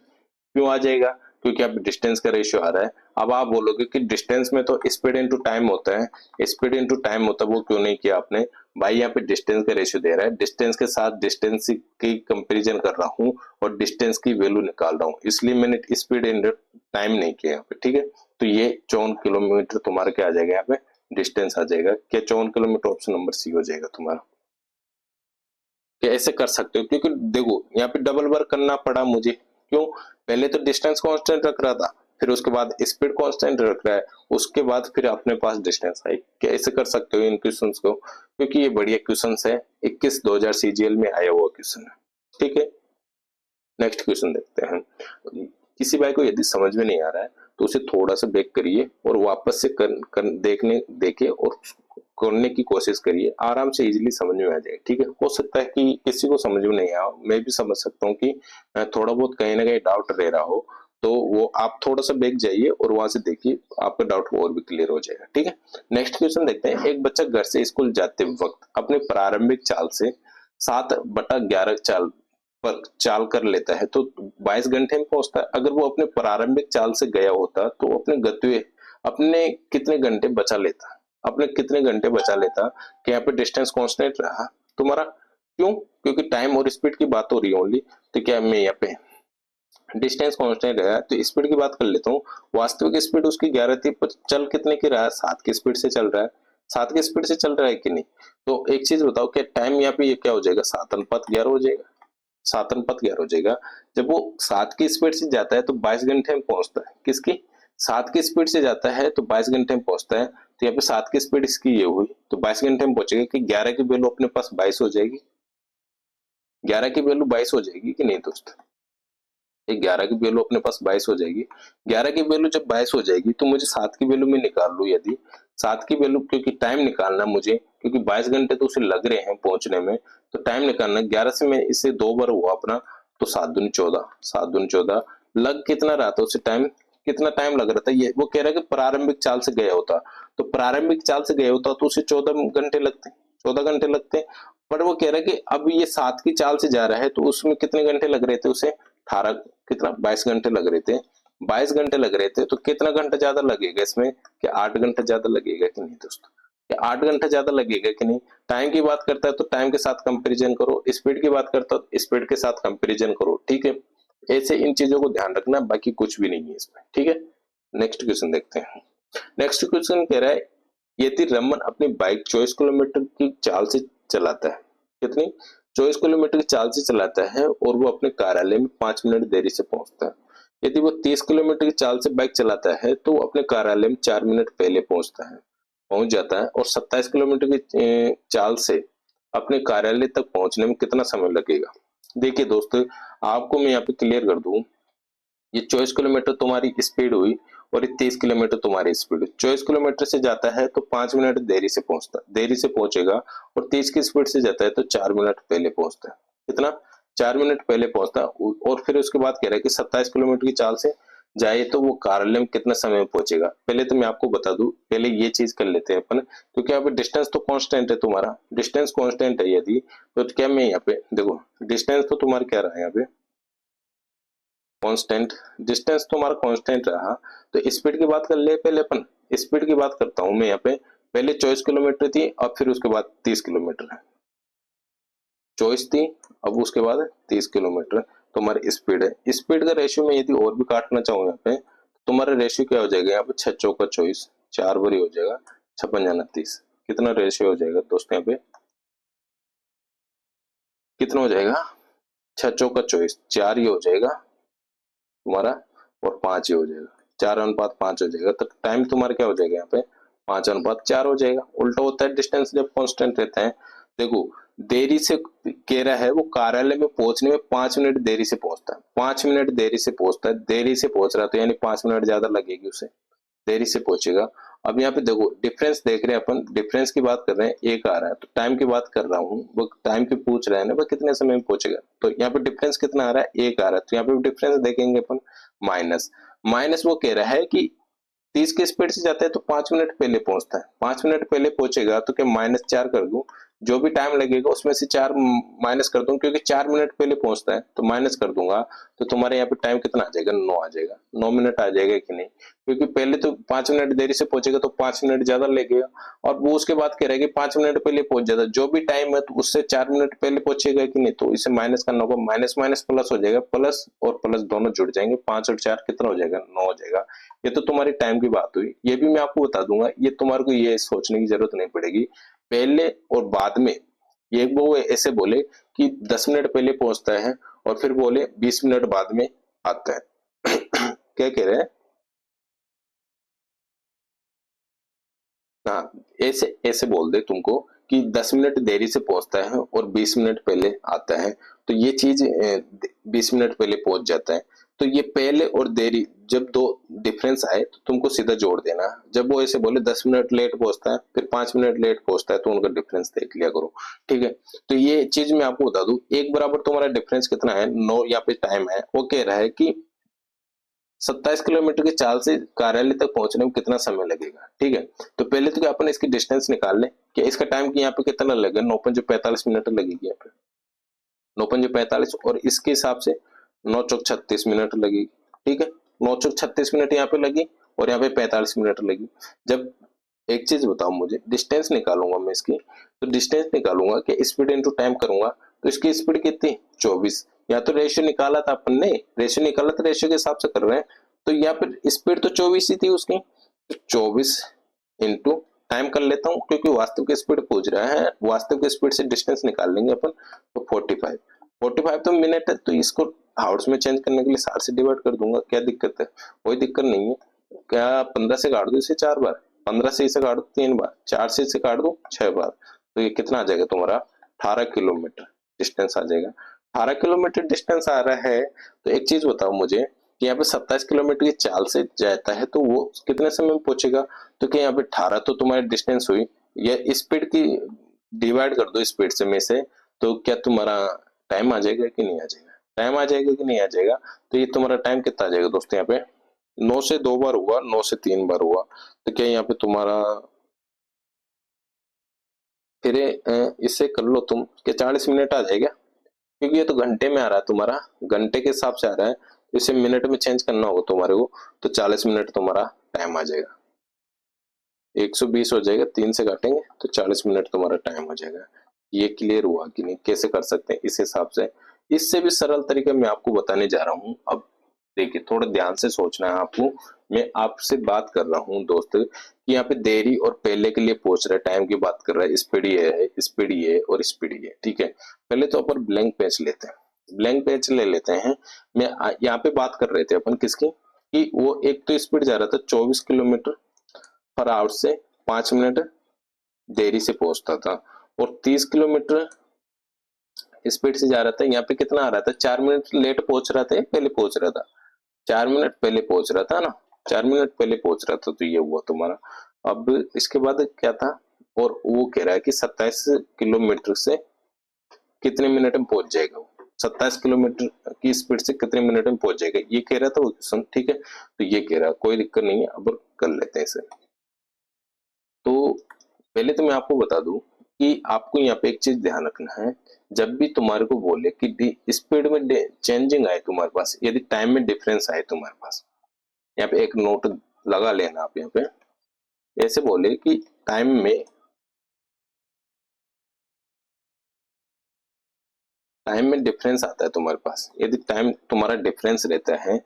क्यों आ जाएगा, क्योंकि अब डिस्टेंस का रेशियो आ रहा है। अब आप बोलोगे कि डिस्टेंस में तो स्पीड इनटू टाइम होता है, स्पीड इनटू टाइम होता है, वो क्यों नहीं किया आपने, भाई यहाँ पे डिस्टेंस का रेशियो दे रहा है, डिस्टेंस के साथ डिस्टेंस की कंपैरिजन कर रहा हूँ और डिस्टेंस की वैल्यू निकाल रहा हूँ, इसलिए मैंने स्पीड इनटू टाइम नहीं किया यहाँ पे, ठीक है, तो ये 54 किलोमीटर तुम्हारा क्या आ जाएगा, यहाँ पे डिस्टेंस आ जाएगा, क्या 54 किलोमीटर, ऑप्शन नंबर सी हो जाएगा तुम्हारा। कि ऐसे कर सकते हो, क्योंकि देखो यहाँ पे डबल वर्क करना पड़ा मुझे, क्यों, पहले तो डिस्टेंस कांस्टेंट रख रहा था, फिर उसके बाद स्पीड कांस्टेंट रख रहा है, उसके बाद फिर अपने पास डिस्टेंस आई, क्या ऐसे कर सकते हो इन क्वेश्चंस को, क्योंकि ये बढ़िया क्वेश्चंस है, 21 2000 सीजीएल में आया हुआ क्वेश्चन है, ठीक है। नेक्स्ट क्वेश्चन देखते हैं। किसी भाई को यदि समझ में नहीं आ रहा है तो उसे थोड़ा सा बैक करिए और वापस से देखने देखे और करने की कोशिश करिए, आराम से इजीली समझ में आ जाएगा, ठीक है। हो सकता है कि किसी को समझ में नहीं आया, मैं भी समझ सकता हूँ कि थोड़ा बहुत कहीं ना कहीं डाउट रह रहा हो, तो वो आप थोड़ा सा बैक जाइए और वहां से देखिए, आपका डाउट और भी क्लियर हो जाएगा, ठीक है। नेक्स्ट क्वेश्चन देखते हैं। एक बच्चा घर से स्कूल जाते वक्त अपने प्रारंभिक चाल से 7/11 पर चाल कर लेता है तो 22 घंटे में पहुंचता है। अगर वो अपने प्रारंभिक चाल से गया होता तो अपने गतिवे अपने कितने घंटे बचा लेता, अपने कितने घंटे बचा लेता, कि यहाँ पे डिस्टेंस कांस्टेंट रहा तुम्हारा, क्यों, क्योंकि टाइम और स्पीड की बात हो रही है ओनली, तो क्या मैं यहाँ पे डिस्टेंस कांस्टेंट है तो स्पीड की बात कर लेता हूँ, वास्तविक स्पीड उसकी 11 थी, पर चल कितने की रहा है, 7 की स्पीड से चल रहा है, 7 की स्पीड से चल रहा है कि नहीं, तो एक चीज बताओ, क्या टाइम यहाँ पे ये क्या हो जाएगा, 7:11 हो जाएगा, 7:11 हो जाएगा। जब वो 7 की स्पीड से जाता है तो 22 घंटे में पहुंचता है, किसकी, 7 की स्पीड से जाता है तो 22 घंटे में पहुंचता है, तो यहाँ पे 7 की स्पीड इसकी ये हुई तो 22 घंटे में पहुंचेगा, कि 11 की वैल्यू अपने पास 22 हो जाएगी, 11 की वैल्यू 22 हो जाएगी कि नहीं दोस्त, ये 11 की वैल्यू अपने पास 22 हो जाएगी, 11 की वैल्यू जब 22 हो जाएगी तो मुझे 7 की वैल्यू में निकाल लू, यदि 7 की वैल्यू, क्योंकि टाइम निकालना मुझे, क्योंकि 22 घंटे तो उसे लग रहे हैं पहुंचने में, तो टाइम निकालना, 11 से मैं इसे 2 बार हुआ अपना, तो 7 दूनी 14, 7 दूनी 14, लग कितना रहा था उसे टाइम, कितना टाइम लग रहा था, ये वो कह रहा है कि प्रारंभिक चाल से गया होता, तो प्रारंभिक चाल से गया होता तो उसे 14 घंटे लगते, 14 घंटे लगते, पर वो कह रहा है कि अब ये 7 की चाल से जा रहा है तो उसमें कितने घंटे लग रहे थे उसे, 18 कितना 22 घंटे लग रहे थे, 22 घंटे लग रहे थे, तो कितना घंटा ज्यादा लगेगा इसमें, कि 8 घंटा ज्यादा लगेगा कि नहीं दोस्तों, कि 8 घंटा ज्यादा लगेगा कि नहीं। टाइम की बात करता है तो टाइम के साथ कंपैरिजन करो, स्पीड की बात करता है तो स्पीड के साथ कंपैरिजन करो, ठीक है। ऐसे इन चीजों को ध्यान रखना, बाकी कुछ भी नहीं है इसमें, ठीक है। नेक्स्ट क्वेश्चन देखते हैं। नेक्स्ट क्वेश्चन कह रहा है, यदि रमन अपनी बाइक 24 किलोमीटर की चाल से चलाता है, कितनी, 24 किलोमीटर की चाल से चलाता है और वो अपने कार्यालय में 5 मिनट देरी से पहुंचता है, यदि वो 30 किलोमीटर की चाल से बाइक चलाता है तो वो अपने कार्यालय में 4 मिनट पहले पहुंच जाता है, और 27 किलोमीटर की चाल से अपने कार्यालय तक पहुंचने में कितना समय लगेगा। देखिए दोस्तों, आपको मैं यहाँ पे क्लियर कर दूं, ये 24 किलोमीटर तुम्हारी स्पीड हुई और ये 30 किलोमीटर तुम्हारी स्पीड हुई। 24 किलोमीटर से जाता है तो 5 मिनट देरी से पहुंचेगा, और 30 की स्पीड से जाता है तो 4 मिनट पहले पहुंचता है। कितना? 4 मिनट पहले पहुंचता है। और फिर उसके बाद कह रहा है कि 27 किलोमीटर की चाल से जाए तो वो कार्यालय में कितने समय में पहुंचेगा। पहले तो मैं आपको बता दूं, पहले ये चीज कर लेते हैं अपन, क्योंकि यहाँ पे डिस्टेंस तो कांस्टेंट है, तुम्हारा डिस्टेंस कांस्टेंट है यदि, तो क्या मैं यहाँ पे देखो, डिस्टेंस तो तुम्हारा क्या रहा है यहाँ पे, कांस्टेंट। डिस्टेंस तो हमारा कांस्टेंट रहा, तो स्पीड की बात कर ले पहले अपन। स्पीड की बात करता हूं मैं यहाँ पे, पहले 24 किलोमीटर थी, अब फिर उसके बाद 30 किलोमीटर है। 24 थी, अब उसके बाद 30 किलोमीटर तो हमारी स्पीड है। स्पीड का रेशियो में यदि और भी काटना चाहूँ यहाँ पे, तो तुम्हारा रेशियो क्या हो जाएगा यहाँ पे, 6 चौका 24, 4 बारी हो जाएगा 56 जाना 30। कितना रेशियो हो जाएगा दोस्तों यहाँ पे, कितना हो जाएगा, 6 चौका 24, 4 ही हो जाएगा तुम्हारा, और 5 ही हो जाएगा, 4:5 हो जाएगा। तो टाइम तुम्हारा क्या हो जाएगा यहाँ पे, 5:4 हो जाएगा। उल्टा होता है डिस्टेंस जब कांस्टेंट रहता है। देखो, देरी से कह रहा है वो कार्यालय में पहुंचने में 5 मिनट देरी से पहुंचता है, 5 मिनट देरी से पहुंचता है, देरी से पहुंच रहा है तो यानी 5 मिनट ज्यादा लगेगी उसे, देरी से पहुंचेगा। अब यहाँ पे देखो डिफरेंस देख रहे हैं अपन, डिफरेंस की बात कर रहे हैं, एक आ रहा है, तो टाइम की बात कर रहा हूँ, वो टाइम की पूछ रहा है ना, वो कितने समय में पहुंचेगा, तो यहाँ पे डिफरेंस कितना आ रहा है, एक आ रहा है, तो यहाँ पे डिफरेंस देखेंगे अपन, माइनस। माइनस वो कह रहा है कि 30 की स्पीड से जाता है तो 5 मिनट पहले पहुंचता है, 5 मिनट पहले पहुंचेगा तो क्या -4 कर दूं, जो भी टाइम लगेगा उसमें से 4 माइनस कर दूं, क्योंकि 4 मिनट पहले पहुंचता है तो माइनस कर दूंगा, तो तुम्हारे यहाँ पे टाइम कितना आ जाएगा, 9 आ जाएगा। 9 मिनट आ जाएगा कि नहीं, क्योंकि पहले तो 5 मिनट देरी से पहुंचेगा तो 5 मिनट ज्यादा लगेगा, और वो उसके बाद कह रहा है कि 5 मिनट पहले पहुंच जाता, जो भी टाइम है तो उससे 4 मिनट पहले पहुंचेगा कि नहीं, तो इसे माइनस करना होगा, माइनस माइनस प्लस हो जाएगा, प्लस और प्लस दोनों जुड़ जाएंगे, 5 और 4 कितना हो जाएगा, 9 हो जाएगा। ये तो तुम्हारी टाइम की बात हुई, ये भी मैं आपको बता दूंगा, ये तुम्हारे को ये सोचने की जरूरत नहीं पड़ेगी, पहले और बाद में। ये वो ऐसे बोले कि 10 मिनट पहले पहुंचता है, और फिर बोले 20 मिनट बाद में आता है। क्या कह रहे हैं, हाँ, ऐसे ऐसे बोल दे तुमको कि 10 मिनट देरी से पहुंचता है और 20 मिनट पहले आता है, तो ये चीज 20 मिनट पहले पहुंच जाता है। तो ये पहले और देरी जब दो डिफरेंस आए तो तुमको सीधा जोड़ देना। जब वो ऐसे बोले 10 मिनट लेट पहुंचता है, फिर 5 मिनट लेट पहुंचता है, तो उनका डिफरेंस देख लिया करो, ठीक है। तो ये चीज मैं आपको बता दूं, एक बराबर तुम्हारा डिफरेंस कितना है, 9 यहाँ पे टाइम है, वो कह रहा है कि 27 किलोमीटर की चाल से कार्यालय तक पहुंचने में कितना समय लगेगा, ठीक है। तो पहले तो क्या अपन इसकी डिस्टेंस निकाल लें कि इसका टाइम की यहाँ पे कितना लगेगा, 9×5 = 45 मिनट लगेगी यहाँ पे, 9×5 = 45, और इसके हिसाब से 9×4 = 36 मिनट लगेगी, ठीक है। 9×4 = 36 मिनट यहाँ पे लगी, और यहाँ पे 45 मिनट लगी। जब एक चीज बताओ मुझे, डिस्टेंस निकालूंगा मैं इसकी, तो डिस्टेंस निकालूंगा कि स्पीड इंटू टाइम करूंगा, तो इसकी स्पीड कितनी, 24। या तो रेशियो निकाला था अपन ने, रेशियो निकाला था, रेशियो के हिसाब से कर रहे हैं, तो यहाँ पे स्पीड तो 24 ही थी उसकी, तो 24 इंटू टाइम कर लेता हूँ, क्योंकि वास्तविक स्पीड पूछ रहा है, वास्तविक स्पीड से डिस्टेंस निकाल लेंगे अपन, तो 45। 45 तो मिनट है, तो इसको हावर्स में चेंज करने के लिए 60 से डिवाइड कर दूंगा, क्या दिक्कत है, कोई दिक्कत नहीं है। क्या 15 से काट दो इसे 4 बार, 15 से इसे काट दो 3 बार, 4 से इसे काट दो 6 बार, तो ये कितना आ जाएगा तुम्हारा, 18 किलोमीटर डिस्टेंस आ जाएगा। 18 किलोमीटर डिस्टेंस आ रहा है, तो एक चीज बताओ मुझे कि यहाँ पे 27 किलोमीटर की चाल से जाता है तो वो कितने समय में पहुंचेगा, तो क्या यहाँ पे 18 तो तुम्हारी डिस्टेंस हुई, या स्पीड की डिवाइड कर दो स्पीड से में से, तो क्या तुम्हारा टाइम आ जाएगा कि नहीं आ जाएगा, टाइम आ जाएगा कि नहीं आ जाएगा। तो ये तुम्हारा टाइम कितना आ जाएगा दोस्तों, यहाँ पे 9 से 2 बार हुआ, 9 से 3 बार हुआ, तो क्या यहाँ पे तुम्हारा, फिर इससे कर लो तुम, क्या 40 मिनट आ जाएगा, क्योंकि ये तो घंटे में आ रहा है तुम्हारा, घंटे के हिसाब से आ रहा है, तो इसे मिनट में चेंज करना होगा तुम्हारे को, तो 40 मिनट तुम्हारा टाइम आ जाएगा। 120 हो जाएगा, 3 से काटेंगे तो 40 मिनट तुम्हारा टाइम हो जाएगा। ये क्लियर हुआ कि नहीं, कैसे कर सकते हैं इस हिसाब से। इससे भी सरल तरीका मैं आपको बताने जा रहा हूँ। अब देखिए, थोड़ा ध्यान से सोचना है आपको, मैं आपसे बात कर रहा हूँ दोस्त कि यहाँ पे देरी और पहले के लिए पूछ रहा है, टाइम की बात कर रहा है, स्पीड ये है, स्पीड ये और स्पीड ये, ठीक है। पहले तो अपन ब्लैंक पेज लेते हैं, ब्लैंक पेज ले लेते हैं। मैं यहाँ पे बात कर रहे थे अपन किसकी, कि वो एक तो स्पीड जा रहा था 24 किलोमीटर पर आवर से 5 मिनट देरी से पहुंचता था, और 30 किलोमीटर स्पीड से जा रहा था, यहाँ पे कितना आ रहा था, 4 मिनट लेट पहुंच रहा था, पहले पहुंच रहा था, 4 मिनट पहले पहुंच रहा था ना, 4 मिनट पहले पहुंच रहा था, तो ये हुआ तुम्हारा। अब इसके बाद क्या था, और वो कह रहा है कि 27 किलोमीटर से कितने मिनट में पहुंच जाएगा वो, 27 किलोमीटर की स्पीड से कितने मिनट में पहुंच जाएगा, ये कह रहा था वो क्वेश्चन, ठीक है। तो ये कह रहा है, कोई दिक्कत नहीं है, अब कर लेते हैं इसे। तो पहले तो मैं आपको बता दूं कि आपको यहाँ पे एक चीज ध्यान रखना है, जब भी तुम्हारे को बोले कि स्पीड में चेंजिंग आए तुम्हारे पास, यदि टाइम में डिफरेंस आए तुम्हारे पास, यहाँ पे एक नोट लगा लेना आप। यहाँ पे ऐसे बोले कि टाइम में डिफरेंस आता है तुम्हारे पास, यदि टाइम तुम्हारा डिफरेंस रहता है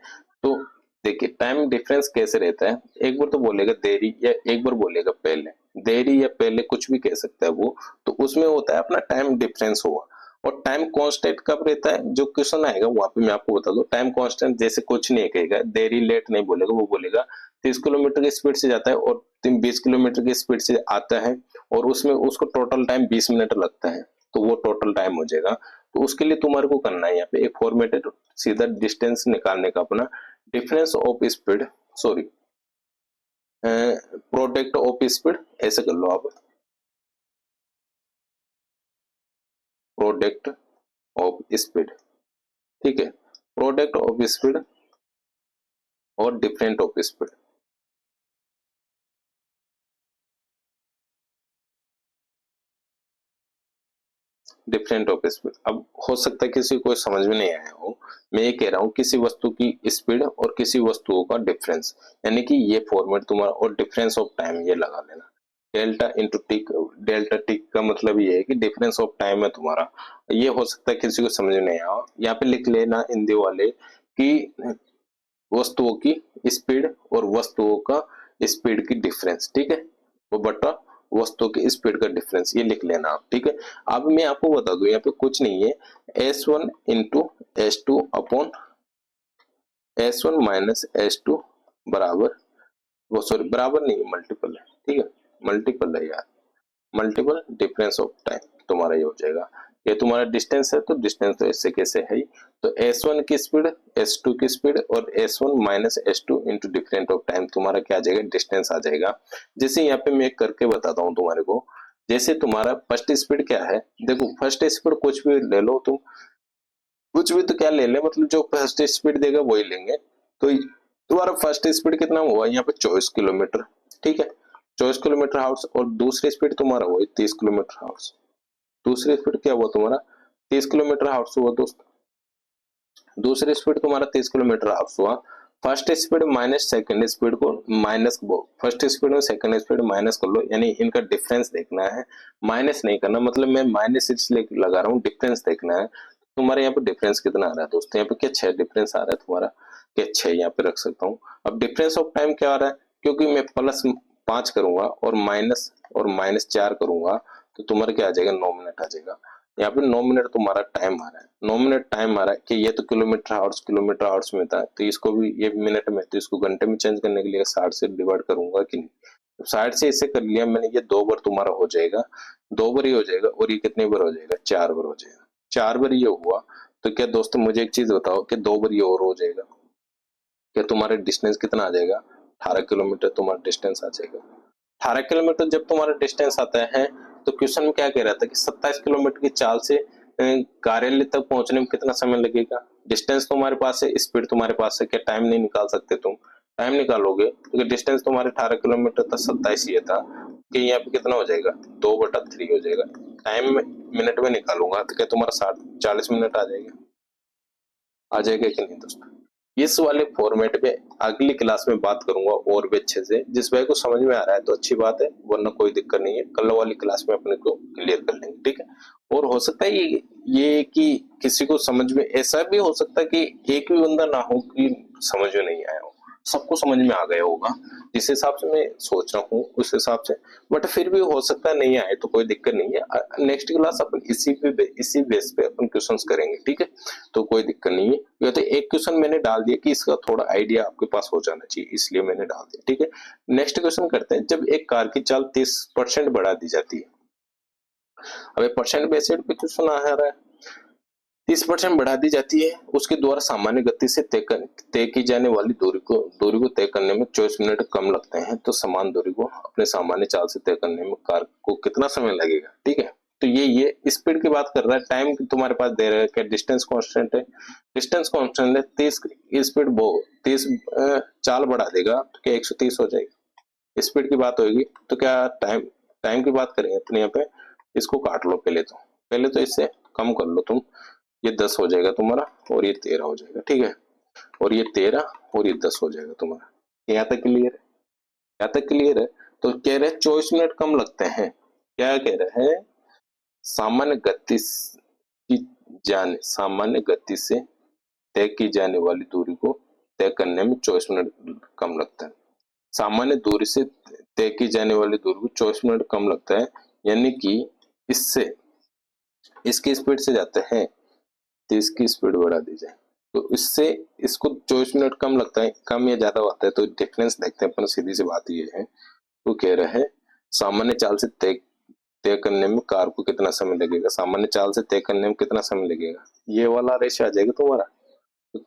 तो देखिए टाइम डिफरेंस कैसे रहता है, एक बार तो बोलेगा देरी या एक बार बोलेगा पहले, देरी या पहले कुछ भी कह सकता है वो, तो उसमें होता है अपना टाइम डिफरेंस हुआ। और टाइम कांस्टेंट कब रहता है, जो क्वेश्चन आएगा वहां पे मैं आपको बता दूं, टाइम कांस्टेंट जैसे कुछ नहीं कहेगा, देरी लेट नहीं बोलेगा, वो बोलेगा 30 किलोमीटर की स्पीड से जाता है और 20 किलोमीटर की स्पीड से आता है, और उसमें उसको टोटल टाइम 20 मिनट लगता है, तो वो टोटल टाइम हो जाएगा। तो उसके लिए तुम्हारे को करना है यहाँ पे एक फॉर्मेटेड सीधा डिस्टेंस निकालने का अपना, difference of speed, sorry product of speed, ऐसे कर लो आप, प्रोडक्ट ऑफ स्पीड, ठीक है, प्रोडक्ट ऑफ स्पीड और different of speed, different of speed. अब हो सकता है किसी को समझ में नहीं आया हो, मैं ये कह रहा हूँ किसी वस्तु की स्पीड और किसी वस्तुओं का डिफरेंस, यानी कि ये फॉर्मेट तुम्हारा, और डिफरेंस ऑफ टाइम ये लगा लेना, डेल्टा इंटू टिक, डेल्टा टिक का मतलब ये है कि डिफरेंस ऑफ टाइम है तुम्हारा। ये हो सकता है किसी को समझ में नहीं आया, यहाँ पे लिख लेना हिंदी वाले कि वस्तुओं की स्पीड और वस्तुओं का स्पीड की डिफरेंस, ठीक है, वो बटा वस्तुओं की स्पीड का डिफरेंस, ये लिख लेना आप, ठीक है। अब मैं आपको बता दूं यहाँ पे कुछ नहीं है, S1 into S2 upon S1 minus S2 बराबर, वो सॉरी बराबर नहीं है, मल्टीपल है, ठीक है, मल्टीपल है यार, मल्टीपल डिफरेंस ऑफ टाइम तुम्हारा ये हो जाएगा। ये तुम्हारा डिस्टेंस है, तो डिस्टेंस तो इससे कैसे है ही, तो S1 की स्पीड S2 की स्पीड और S1 minus S2 into different of time तुम्हारा क्या आ जाएगा, डिस्टेंस आ जाएगा। जैसे यहाँ पे मैं करके बताता हूँ तुम्हारे को, जैसे तुम्हारा फर्स्ट स्पीड क्या है, देखो फर्स्ट स्पीड कुछ भी ले लो तुम, कुछ भी तो क्या ले ले, मतलब जो फर्स्ट स्पीड देगा वही लेंगे। तो तुम्हारा फर्स्ट स्पीड कितना हुआ यहाँ पे 24 किलोमीटर, ठीक है, 24 किलोमीटर हावर्स, और दूसरी स्पीड तुम्हारा हुआ 30 किलोमीटर हावर्स, दूसरी स्पीड क्या हुआ तुम्हारा 30 किलोमीटर हावर्स हुआ दोस्त, दूसरी स्पीड तुम्हारा 30 किलोमीटर हावर्स हुआ। First speed minus second speed को माइनस, फर्स्ट स्पीड में सेकंड स्पीड माइनस कर लो, यानी इनका डिफरेंस देखना है, माइनस नहीं करना, मतलब मैं माइनस इसलिए लगा रहा हूँ, डिफरेंस देखना है। तुम्हारे यहाँ पे डिफरेंस कितना आ रहा है दोस्तों, यहाँ पे क्या 6 डिफरेंस आ रहा है तुम्हारा, क्या 6 यहाँ पे रख सकता हूँ। अब डिफरेंस ऑफ टाइम क्या आ रहा है, क्योंकि मैं +5 करूंगा और माइनस 4 करूंगा, तो तुम्हारा क्या आ जाएगा 9 मिनट आ जाएगा। यहाँ पे 9 मिनट तुम्हारा टाइम आ रहा है, 9 मिनट टाइम आ रहा है, कि ये तो किलोमीटर आवर्स में था, तो इसको भी ये मिनट में, तो इसको घंटे में चेंज करने के लिए 60 से डिवाइड करूंगा कि नहीं, 60 से इसे कर लिया मैंने, ये 2 बार तुम्हारा हो जाएगा, 2 बार ये हो जाएगा, और ये कितने बार हो जाएगा, 4 बार हो जाएगा, 4 बार ये हुआ। तो क्या दोस्तों मुझे एक चीज बताओ कि 2 बार ये और हो जाएगा, क्या तुम्हारा डिस्टेंस कितना आ जाएगा, 18 किलोमीटर तुम्हारा डिस्टेंस आ जाएगा। 18 किलोमीटर जब तुम्हारा डिस्टेंस आता है, तो क्वेश्चन में क्या कह रहा था कि 27 किलोमीटर की चाल से कार्यालय तक पहुंचने में कितना समय लगेगा, डिस्टेंस तुम्हारे पास है, स्पीड तुम्हारे पास है, क्या टाइम नहीं निकाल सकते तुम, टाइम निकालोगे, क्योंकि डिस्टेंस तुम्हारे 18 किलोमीटर था, 27 ये था, कि यहाँ पे कितना हो जाएगा 2/3 हो जाएगा, टाइम मिनट में निकालूंगा तो क्या तुम्हारा 40 मिनट आ जाएगा कि नहीं दोस्तों। इस वाले फॉर्मेट में अगली क्लास में बात करूंगा और भी अच्छे से, जिस भाई को समझ में आ रहा है तो अच्छी बात है, वरना कोई दिक्कत नहीं है, कल वाली क्लास में अपने को क्लियर कर लेंगे, ठीक है। और हो सकता है ये कि किसी को समझ में, ऐसा भी हो सकता है कि एक भी बंदा ना हो कि समझ में नहीं आया हो, सबको समझ में आ गया होगा। जिस हिसाब से मैं सोच रहा हूँ उस हिसाब से, बट फिर भी हो सकता है नहीं आए तो कोई दिक्कत नहीं है। नेक्स्ट क्लास अपन इसी बेस पे अपन क्वेश्चंस करेंगे, ठीक है, तो कोई दिक्कत नहीं है। या तो एक क्वेश्चन मैंने डाल दिया कि इसका थोड़ा आइडिया आपके पास हो जाना चाहिए, इसलिए मैंने डाल दिया, ठीक है। नेक्स्ट क्वेश्चन करते हैं। जब एक कार की चाल 30% बढ़ा दी जाती है, अब परसेंट बेसिस पे क्वेश्चन आ रहा है, 30% बढ़ा दी जाती है, उसके द्वारा सामान्य गति से तय की जाने वाली दूरी को तय करने में 24 मिनट कम लगते हैं, तो समान दूरी को अपने सामान्य चाल से तय करने में कार को कितना समय लगेगा, ठीक है। तो ये स्पीड की बात कर रहा है, टाइम तुम्हारे पास दे रहा है क्या, डिस्टेंस कांस्टेंट है, डिस्टेंस कांस्टेंट है 30, स्पीड 30 चाल बढ़ा देगा तो क्या 130 हो जाएगी, स्पीड की बात होगी। तो क्या टाइम की बात करेंगे अपने यहाँ पे, इसको काट लो पहले तो इससे कम कर लो तुम, ये 10 हो जाएगा तुम्हारा और ये 13 हो जाएगा, ठीक है, और ये 13 और ये 10 हो जाएगा तुम्हारा। यहाँ तक क्लियर है, यहाँ तक क्लियर है। तो कह रहे 24 मिनट कम लगते हैं, क्या कह रहे हैं, सामान्य गति से तय की जाने वाली दूरी को तय करने में 24 मिनट कम लगता है। सामान्य दूरी से तय की जाने वाली दूरी को 24 मिनट कम लगता है, यानी कि इससे इसकी स्पीड से जाते हैं तो इसकी स्पीड बढ़ा दी जाए तो इससे इसको 24 मिनट कम लगता है, कम या ज्यादा होता है, तो डिफरेंस देखते हैं अपन। सीधी सी बात ये है, तो कह रहे हैं सामान्य चाल से तय करने में कार को कितना समय लगेगा, सामान्य चाल से तय करने में कितना समय लगेगा, ये वाला रेशियो आ जाएगा तुम्हारा। तो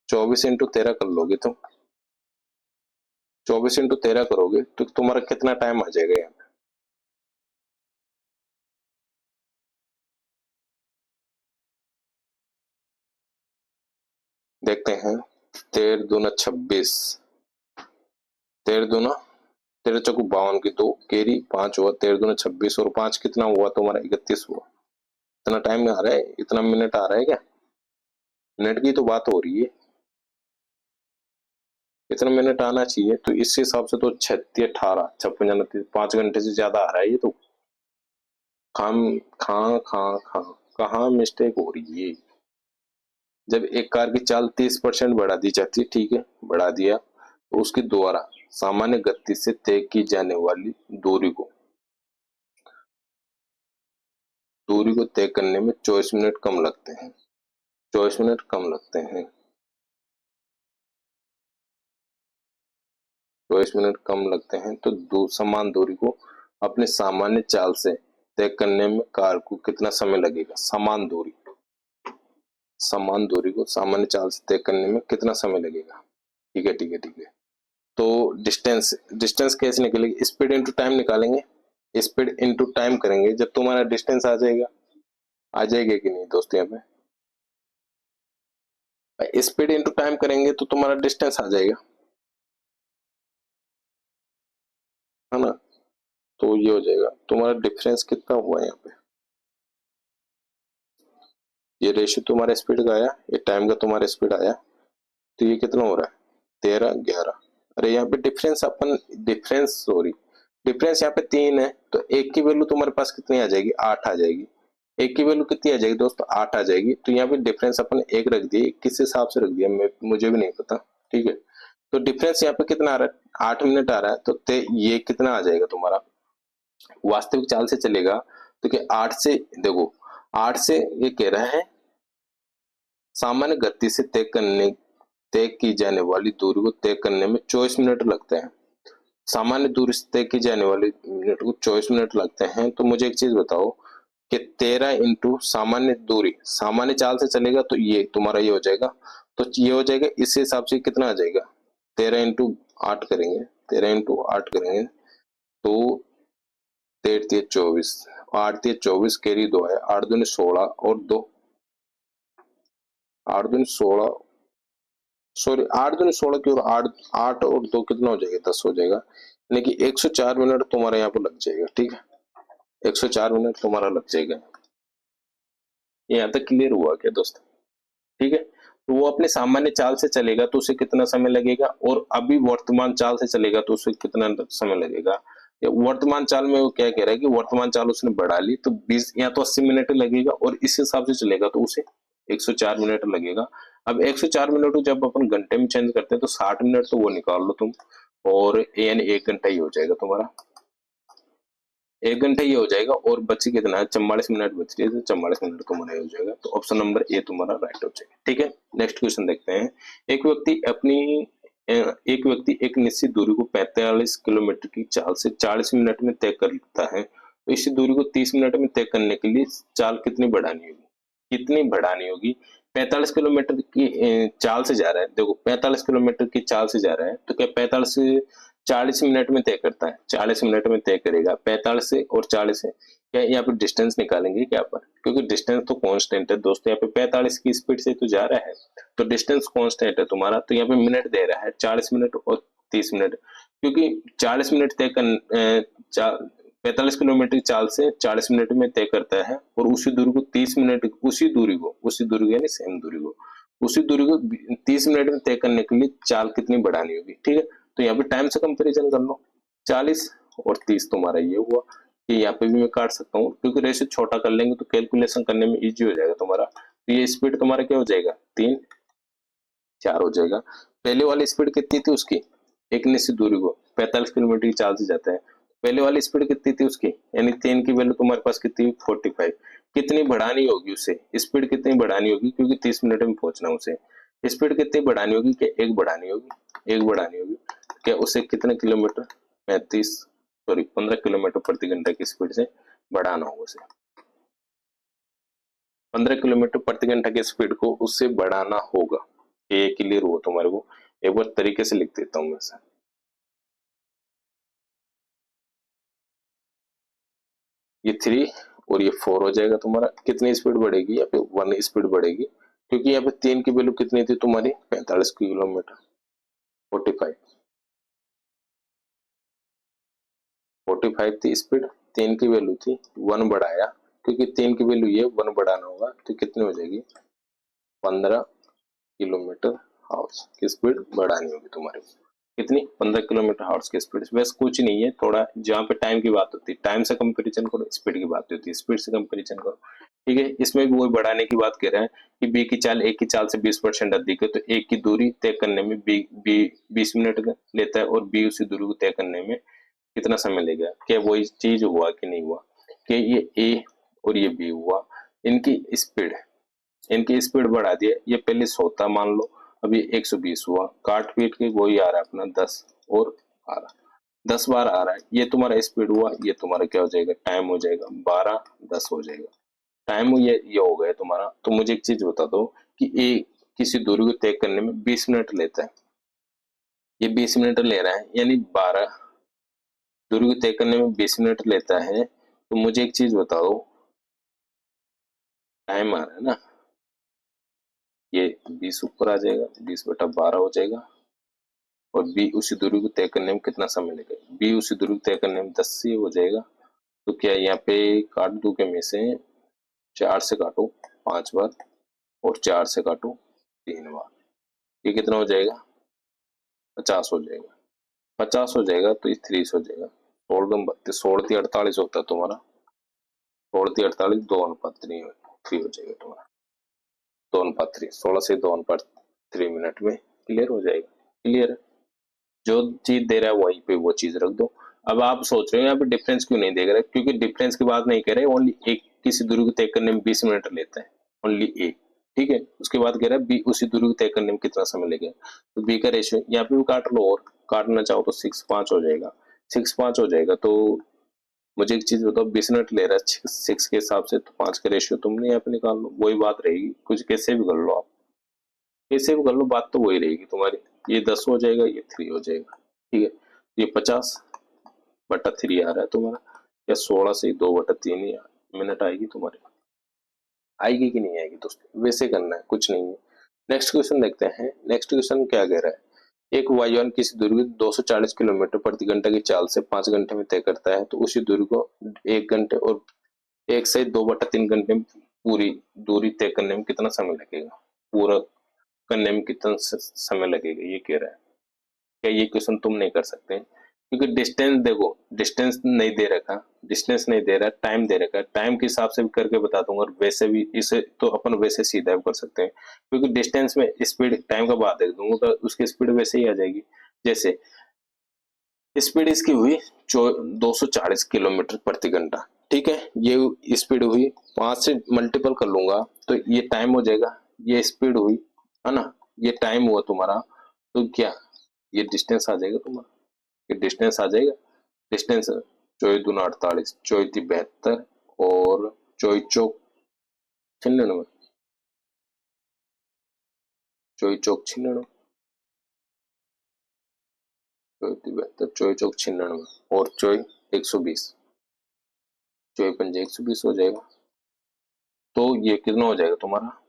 24 इंटू 13 कर लोगे तुम, 24 इंटू 13 करोगे तो तुम्हारा कितना टाइम आ जाएगा यहाँ, देखते हैं। 13 दूना 26, 13 दूना 13 चौको 52 की 2 केरी 5 हुआ, 13 दूना 26 और 5 कितना हुआ तुम्हारा 31 हुआ। इतना टाइम आ रहा है, इतना मिनट आ रहा है क्या, मिनट की तो बात हो रही है, इतना मिनट आना चाहिए। तो इस हिसाब से तो 36 18 56 5 घंटे से ज्यादा आ रहा है ये तो। कहाँ मिस्टेक हो रही है। जब एक कार की चाल 30% बढ़ा दी जाती है, ठीक है, बढ़ा दिया, तो उसके द्वारा सामान्य गति से तय की जाने वाली दूरी को तय करने में 24 मिनट कम लगते हैं, 24 मिनट कम लगते हैं, 24 मिनट कम लगते हैं। तो समान दूरी को अपने सामान्य चाल से तय करने में कार को कितना समय लगेगा, समान दूरी को सामान्य चाल से तय करने में कितना समय लगेगा, ठीक है, ठीक है, ठीक है। तो डिस्टेंस कैसे निकलेगी, स्पीड इंटू टाइम निकालेंगे, स्पीड इंटू टाइम करेंगे, जब तुम्हारा डिस्टेंस आ जाएगा कि नहीं दोस्तों, यहाँ पे स्पीड इंटू टाइम करेंगे तो तुम्हारा डिस्टेंस आ जाएगा, है ना। तो ये हो जाएगा तुम्हारा डिफरेंस कितना हुआ यहाँ पे, ये रेशियो तुम्हारा स्पीड का आया, ये टाइम का तुम्हारा स्पीड आया, तो ये कितना हो रहा है 13 11। अरे यहाँ पे डिफरेंस यहाँ पे 3 है, तो एक की वैल्यू तुम्हारे पास कितनी आ जाएगी, 8 आ जाएगी। एक की वैल्यू कितनी आ जाएगी दोस्तों, 8 आ जाएगी। तो यहाँ पे डिफरेंस अपन 1 रख दिए, किस हिसाब से रख दिया मुझे भी नहीं पता, ठीक है। तो डिफरेंस यहाँ पे कितना आ रहा है, 8 मिनट आ रहा है। तो ये कितना आ जाएगा तुम्हारा, वास्तविक चाल से चलेगा तो क्या 8 से, देखो 8 से ये कह रहा है सामान्य गति से तय की जाने वाली दूरी को तय करने में 24 मिनट लगते हैं, सामान्य दूरी से तय की जाने वाली मिनट को 24 मिनट लगते हैं। तो मुझे एक चीज बताओ कि 13 इंटू सामान्य दूरी, सामान्य चाल से चलेगा तो ये तुम्हारा ये हो जाएगा, तो ये हो जाएगा, इस हिसाब से कितना आ जाएगा, 13 इंटू 8 करेंगे, 13 इंटू 8 करेंगे तो 13 24, 8 24 कैरी 2 है, 8 दूनी 16 और 2, 8 दूनी 16, सॉरी 8 दूनी 16 की, और 8 और 2 कितना हो जाएगा, 10 हो जाएगा, यानी कि 104 मिनट तुम्हारा यहाँ पर लग जाएगा, ठीक है, 104 मिनट तुम्हारा लग जाएगा। यहाँ तक क्लियर हुआ क्या दोस्त, ठीक है। तो वो अपने सामान्य चाल से चलेगा तो उसे कितना समय लगेगा, और अभी वर्तमान चाल से चलेगा तो उसे कितना समय लगेगा। वर्तमान चाल में वो क्या कह रहा है कि वर्तमान चाल उसने बढ़ा ली तो 20 या तो 80 मिनट लगेगा, और इस हिसाब से चलेगा तो उसे 104 मिनट लगेगा। अब 104 मिनट को जब अपन घंटे में चेंज करते हैं तो 60 मिनट तो वो निकाल लो तुम, और एन 1 घंटा ही हो जाएगा तुम्हारा, 1 घंटा ये हो जाएगा। और बची कितना है, 44 मिनट बच रही है, तो 44 मिनट तुम्हारा हो जाएगा। तो ऑप्शन नंबर ए तुम्हारा राइट हो जाएगा। ठीक है, नेक्स्ट क्वेश्चन देखते हैं। एक व्यक्ति अपनी एक व्यक्ति एक निश्चित दूरी को 45 किलोमीटर की चाल से 40 मिनट में तय करता है, तो इसी दूरी को 30 मिनट में तय करने के लिए चाल कितनी बढ़ानी होगी, कितनी बढ़ानी होगी। 45 किलोमीटर की चाल से जा रहा है, देखो 45 किलोमीटर की चाल से जा रहा है, तो क्या 45 से 40 मिनट में तय करता है, 40 मिनट में तय करेगा। 45 से और 40 से क्या यहाँ पे डिस्टेंस निकालेंगे क्या पर, क्योंकि डिस्टेंस तो कांस्टेंट है दोस्तों, यहाँ पे 45 की स्पीड से तो जा रहा है, तो डिस्टेंस कांस्टेंट है तुम्हारा। तो यहाँ पे मिनट दे रहा है 40 मिनट और 30 मिनट, क्योंकि 40 मिनट तय कर 45 किलोमीटर की चाल से 40 मिनट में तय करता है, और उसी दूरी को 30 मिनट, उसी दूरी को यानी सेम दूरी को, उसी दूरी को 30 मिनट में तय करने के लिए चाल कितनी बढ़ानी होगी। ठीक है, तो यहाँ पे टाइम से कंपैरिजन कर लो, 40 और 30 तुम्हारा ये हुआ कि यहाँ पे भी मैं काट सकता हूँ, क्योंकि रेशियो छोटा कर लेंगे तो कैलकुलेशन करने में इजी हो जाएगा तुम्हारा। तो ये स्पीड तुम्हारा क्या हो जाएगा, 3 4 हो जाएगा। पहले वाली स्पीड कितनी थी उसकी, एक निश्चित दूरी को 45 किलोमीटर की चाल से जाते हैं, पहले वाली स्पीड कितनी थी उसकी, यानी 3 की वैल्यू तुम्हारे पास कितनी, 45। कितनी बढ़ानी होगी उसे, स्पीड कितनी बढ़ानी होगी, क्योंकि 30 मिनट में पहुंचना उसे, स्पीड कितनी बढ़ानी होगी, क्या एक बढ़ानी होगी, एक बढ़ानी होगी। क्या उसे कितने किलोमीटर, 15 किलोमीटर प्रति घंटा की स्पीड से बढ़ाना होगा उसे, 15 किलोमीटर प्रति घंटा की स्पीड को उससे बढ़ाना होगा। ये क्लियर हो तुम्हारे को, एक बार तरीके से लिख देता हूँ मैं से। ये 3 और ये 4 हो जाएगा तुम्हारा। कितनी स्पीड बढ़ेगी, यहाँ पे 1 स्पीड बढ़ेगी, क्योंकि यहाँ पे 3 की वैल्यू कितनी थी तुम्हारी, 45 किलोमीटर, 45 थी स्पीड, 3 की वैल्यू थी, 1 बढ़ाया, क्योंकि 3 की वैल्यू ये 1 बढ़ाना होगा, तो कितनी हो जाएगी, 15 किलोमीटर हावर्स की स्पीड बढ़ानी होगी तुम्हारे को। कितनी, 15 किलोमीटर हावर्स की स्पीड। वैसे कुछ नहीं है, थोड़ा जहाँ पे टाइम की बात होती है टाइम से कंपैरिजन करो, स्पीड की बात होती है स्पीड से कंपैरिजन करो। ठीक है, इसमें भी वही बढ़ाने की बात कर रहा है कि बी की चाल ए की चाल से 20% अधिक है, तो ए की दूरी तय करने में बी 20 मिनट लेता है, और बी उसी दूरी को तय करने में कितना समय लेगा। क्या वही चीज हुआ कि नहीं हुआ, कि ये ए और ये बी हुआ, इनकी स्पीड इनकी स्पीड बढ़ा दिया, ये पहले 100 था मान लो, अब ये 120 हुआ, काट पीट के वही आ रहा है अपना 10 और 12, 10 बार आ रहा है। ये तुम्हारा स्पीड हुआ, ये तुम्हारा क्या हो जाएगा, टाइम हो जाएगा, 12 10 हो जाएगा, टाइम ये हो गया तुम्हारा। तो मुझे एक चीज बता दो कि ए किसी दूरी को तय करने में 20 मिनट लेता है, ये 20 मिनट ले रहा है, यानी 12 दूरी को तय करने में 20 मिनट लेता है। तो मुझे एक चीज बताओ, टाइम आ रहा है ना, ये 20 ऊपर आ जाएगा, 20/12 हो जाएगा, और बी उसी दूरी को तय करने में कितना समय लगेगा, बी उसी दूरी को तय करने में 10 से हो जाएगा। तो क्या यहाँ पे काट दो के में से, 4 से काटो 5 बार, और 4 से काटो 3 बार, ये कितना हो जाएगा, 50 हो जाएगा, 50 हो जाएगा, तो ये 30 हो जाएगा। 16 16 48 होता है तुम्हारा, 16 48 2:3 हो जाएगा तुम्हारा, 2:3, 16 से 2:3 मिनट में क्लियर हो जाएगा। क्लियर है, जो चीज दे रहा है वहीं पे वो चीज रख दो। अब आप सोच रहे हो यहाँ पे डिफरेंस क्यों नहीं देख रहे, क्योंकि डिफरेंस की बात नहीं कर रहे, ओनली एक किसी दूरी को तय करने में 20 मिनट लेता है, ओनली एक। ठीक है, उसके बाद कह रहा है बी उसी दूरी को तय करने में कितना समय लगेगा, तो बी का रेशियो यहाँ पे भी काट लो, और काटना चाहो तो 6 5 हो जाएगा, 6 5 हो जाएगा। तो मुझे एक चीज बताओ, 20 मिनट ले रहा है 6 के हिसाब से, तो 5 का रेशियो तुमने यहाँ पे निकाल लो, वही बात रहेगी, कुछ कैसे भी कर लो आप, कैसे भी कर लो, बात तो वही रहेगी तुम्हारी। ये 10 हो जाएगा, ये 3 हो जाएगा। ठीक है, ये 50/3 आ रहा है तुम्हारा, या 16 से 2/3 ही मिनट आएगी तुम्हारी, आएगी कि नहीं आएगी दोस्तों, वैसे करना है, कुछ नहीं है। नेक्स्ट क्वेश्चन देखते हैं। नेक्स्ट क्वेश्चन क्या कह रहा है, एक वायुयान किसी दूरी को 240 किलोमीटर प्रति घंटा की चाल से 5 घंटे में तय करता है, तो उसी दूरी को 1 घंटे और 1 से 2/3 घंटे में पूरी दूरी तय करने में कितना समय लगेगा, पूरा करने में कितना समय लगेगा, ये कह रहा है। क्या ये क्वेश्चन तुम नहीं कर सकते, क्योंकि डिस्टेंस देखो, डिस्टेंस नहीं दे रखा, डिस्टेंस नहीं दे रहा, टाइम दे रखा है, टाइम के हिसाब से भी करके बता दूंगा, और वैसे भी इसे तो अपन वैसे सीधा भी कर सकते हैं, क्योंकि डिस्टेंस में स्पीड टाइम का बाद दे दूंगा तो उसकी स्पीड वैसे ही आ जाएगी। जैसे स्पीड इसकी हुई 240 किलोमीटर प्रति घंटा, ठीक है, ये स्पीड हुई, 5 से मल्टीपल कर लूंगा तो ये टाइम हो जाएगा, ये स्पीड हुई, है ना, ये टाइम हुआ तुम्हारा, तो क्या ये डिस्टेंस आ जाएगा तुम्हारा, ये डिस्टेंस आ जाएगा। डिस्टेंस 24×2 = 48, 24×3 = 72 और 24×4 = 96, 24×4 = 96, 24×72, 24×4 = 96 और 24×120, 24×5 = 120 हो जाएगा। तो ये कितना हो जाएगा तुम्हारा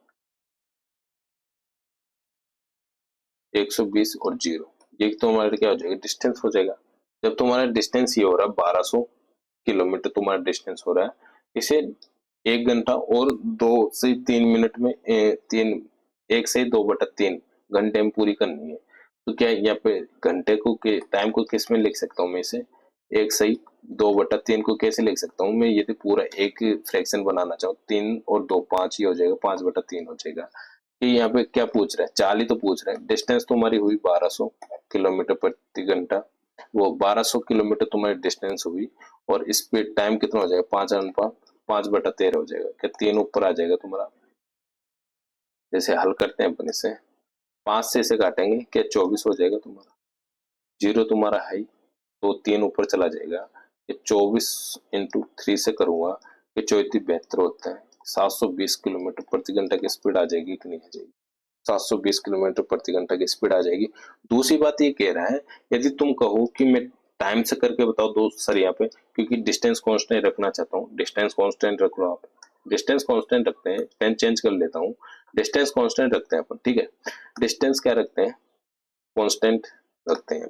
120 और 0, ये तुम्हारा क्या हो जाएगा डिस्टेंस हो जाएगा। जब तुम्हारा डिस्टेंस ये हो रहा है 1200 किलोमीटर तुम्हारा डिस्टेंस हो रहा है, इसे 1 घंटा और 2 से 3 मिनट में 1 से 2/3 घंटे में पूरी करनी है। तो क्या यहाँ पे घंटे को के टाइम को किस में लिख सकता हूँ मैं, इसे 1/2 को कैसे लिख सकता हूँ मैं, यदि पूरा एक फ्रैक्शन बनाना चाहूँ 3 और 2 5 ही हो जाएगा, 5/3 हो जाएगा। कि यहाँ पे क्या पूछ रहा है, चाल ही तो पूछ रहा है। डिस्टेंस तुम्हारी हुई 1200 किलोमीटर प्रति घंटा, वो 1200 किलोमीटर तुम्हारी डिस्टेंस हुई, और स्पीड टाइम कितना हो जाएगा 5/13 हो जाएगा, क्या 3 ऊपर आ जाएगा तुम्हारा। जैसे हल करते हैं अपन इसे, 5 से इसे काटेंगे क्या 24 हो जाएगा तुम्हारा, 0 तुम्हारा है तो 3 ऊपर चला जाएगा, ये 24 × 3 से करूंगा, ये 3472 होता है, 720 किलोमीटर प्रति घंटा की स्पीड आ जाएगी कि नहीं आ जाएगी, 720 किलोमीटर प्रति घंटा की स्पीड आ जाएगी। दूसरी बात ये कह रहा है, यदि तुम कहो कि मैं टाइम से करके बताओ दोस्त सर, यहाँ पे क्योंकि डिस्टेंस कांस्टेंट रखना चाहता हूँ, डिस्टेंस कांस्टेंट रख लो आप, डिस्टेंस कांस्टेंट रखते हैं, पेन चेंज कर लेता हूँ, डिस्टेंस कांस्टेंट रखते हैं अपन, ठीक है, डिस्टेंस क्या रखते हैं कांस्टेंट रखते हैं,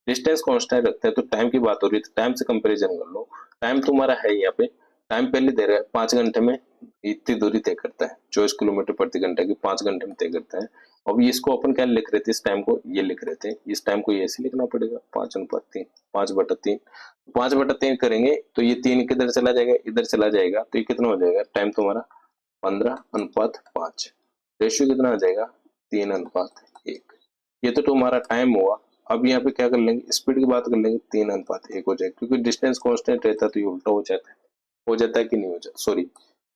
डिस्टेंस कांस्टेंट रखते हैं, तो टाइम की बात हो रही है तो टाइम से कंपैरिजन कर लो। टाइम तुम्हारा है यहाँ पे, टाइम पहले दे रहा है 5 घंटे में इतनी दूरी तय करता है, 24 किलोमीटर प्रति घंटे की 5 घंटे में तय करता है। अब इसको अपन क्या लिख रहे थे, इस टाइम को ये लिख रहे थे, इस टाइम को ये ऐसे लिखना पड़ेगा 5/3, 5/3, 5/3 करेंगे तो ये 3 किधर चला जाएगा, इधर चला जाएगा, तो ये कितना हो जाएगा टाइम तुम्हारा 15/5, रेशियो कितना आ जाएगा 3/1। ये तो तुम्हारा टाइम हुआ। अब यहाँ पे क्या कर लेंगे, स्पीड की बात कर लेंगे, 3/1 हो जाएगा, क्योंकि डिस्टेंस कांस्टेंट रहता है तो ये उल्टा हो जाता है कि नहीं हो जाता, सॉरी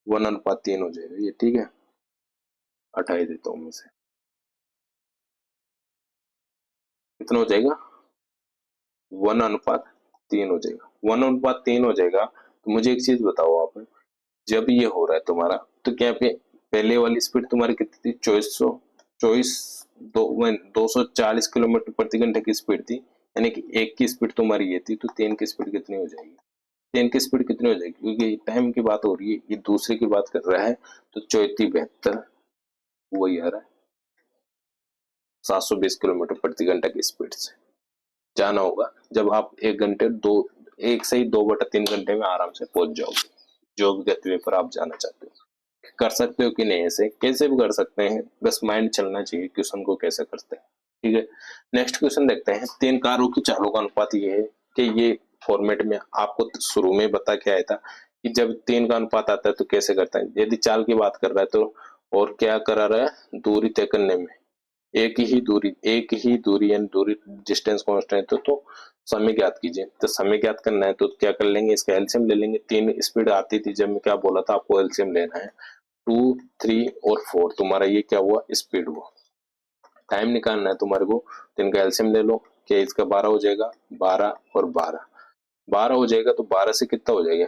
1/3 हो जाएगा ये, ठीक है, हटा ही देता हूँ मैं से, कितना हो जाएगा 1/3 हो जाएगा, 1/3 हो जाएगा। तो मुझे एक चीज बताओ आप, जब ये हो रहा है तुम्हारा, तो क्या पे पहले वाली स्पीड तुम्हारी कितनी थी 240 किलोमीटर प्रति घंटे की स्पीड थी, यानी कि एक की स्पीड तुम्हारी ये थी, तो 3 की स्पीड कितनी हो जाएगी, 3 की स्पीड कितनी हो जाएगी, क्योंकि टाइम की बात हो रही है, ये दूसरे की बात कर रहा है, तो 3472 वही आ रहा है, 720 किलोमीटर प्रति घंटा की स्पीड से जाना होगा। जब आप 1 से 2 घंटे में आराम से पहुंच जाओगे जो भी गंतव्य पर आप जाना चाहते हो। कर सकते हो कि नहीं, ऐसे कैसे भी कर सकते हैं, बस माइंड चलना चाहिए क्वेश्चन को कैसे करते हैं, ठीक है। नेक्स्ट क्वेश्चन देखते हैं, 3 कारों की चालों का अनुपात ये है कि ये फॉर्मेट में आपको शुरू में बता के आया था कि जब 3 का अनुपात आता है तो कैसे करता है। यदि चाल की बात कर रहा है तो, और क्या करा रहा है, दूरी तय करने में एक ही दूरी यानी दूरी डिस्टेंस कांस्टेंट है, तो समय ज्ञात कीजिए। तो समय ज्ञात करना है तो क्या कर लेंगे, इसका एलसीएम ले लेंगे। 3 स्पीड आती थी जब मैं क्या बोला था आपको, एलसीएम लेना है 2, 3 और 4, तुम्हारा ये क्या हुआ स्पीड हुआ। टाइम निकालना है तुम्हारे को, तो इनका एलसीएम ले लो, क्या इसका 12 हो जाएगा, 12 और 12, 12 हो जाएगा, तो 12 से कितना हो जाएगा,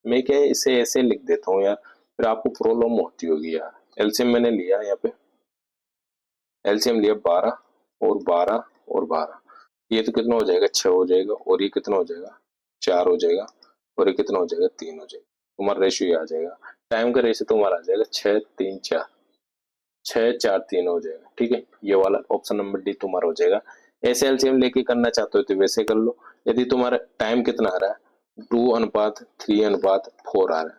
मैं क्या है इसे ऐसे लिख देता हूँ यार, फिर आपको प्रॉब्लम होती होगी यार। एलसीएम मैंने लिया यहाँ पे, एलसीएम लिया 12 और 12 और 12, ये तो कितना हो जाएगा 6 हो जाएगा, और ये कितना हो जाएगा 4 हो जाएगा, और ये कितना हो जाएगा 3 हो जाएगा, तुम्हारा रेशियो ये आ जाएगा। टाइम का रेशियो तुम्हारा आ जाएगा 6, 3, 4, 6, 4, 3 हो जाएगा, ठीक है। ये वाला ऑप्शन नंबर डी तुम्हारा हो जाएगा। ऐसे एलसीएम लेके करना चाहते हो तो वैसे कर लो। यदि तुम्हारा टाइम कितना आ रहा है 2/3/4 आ रहा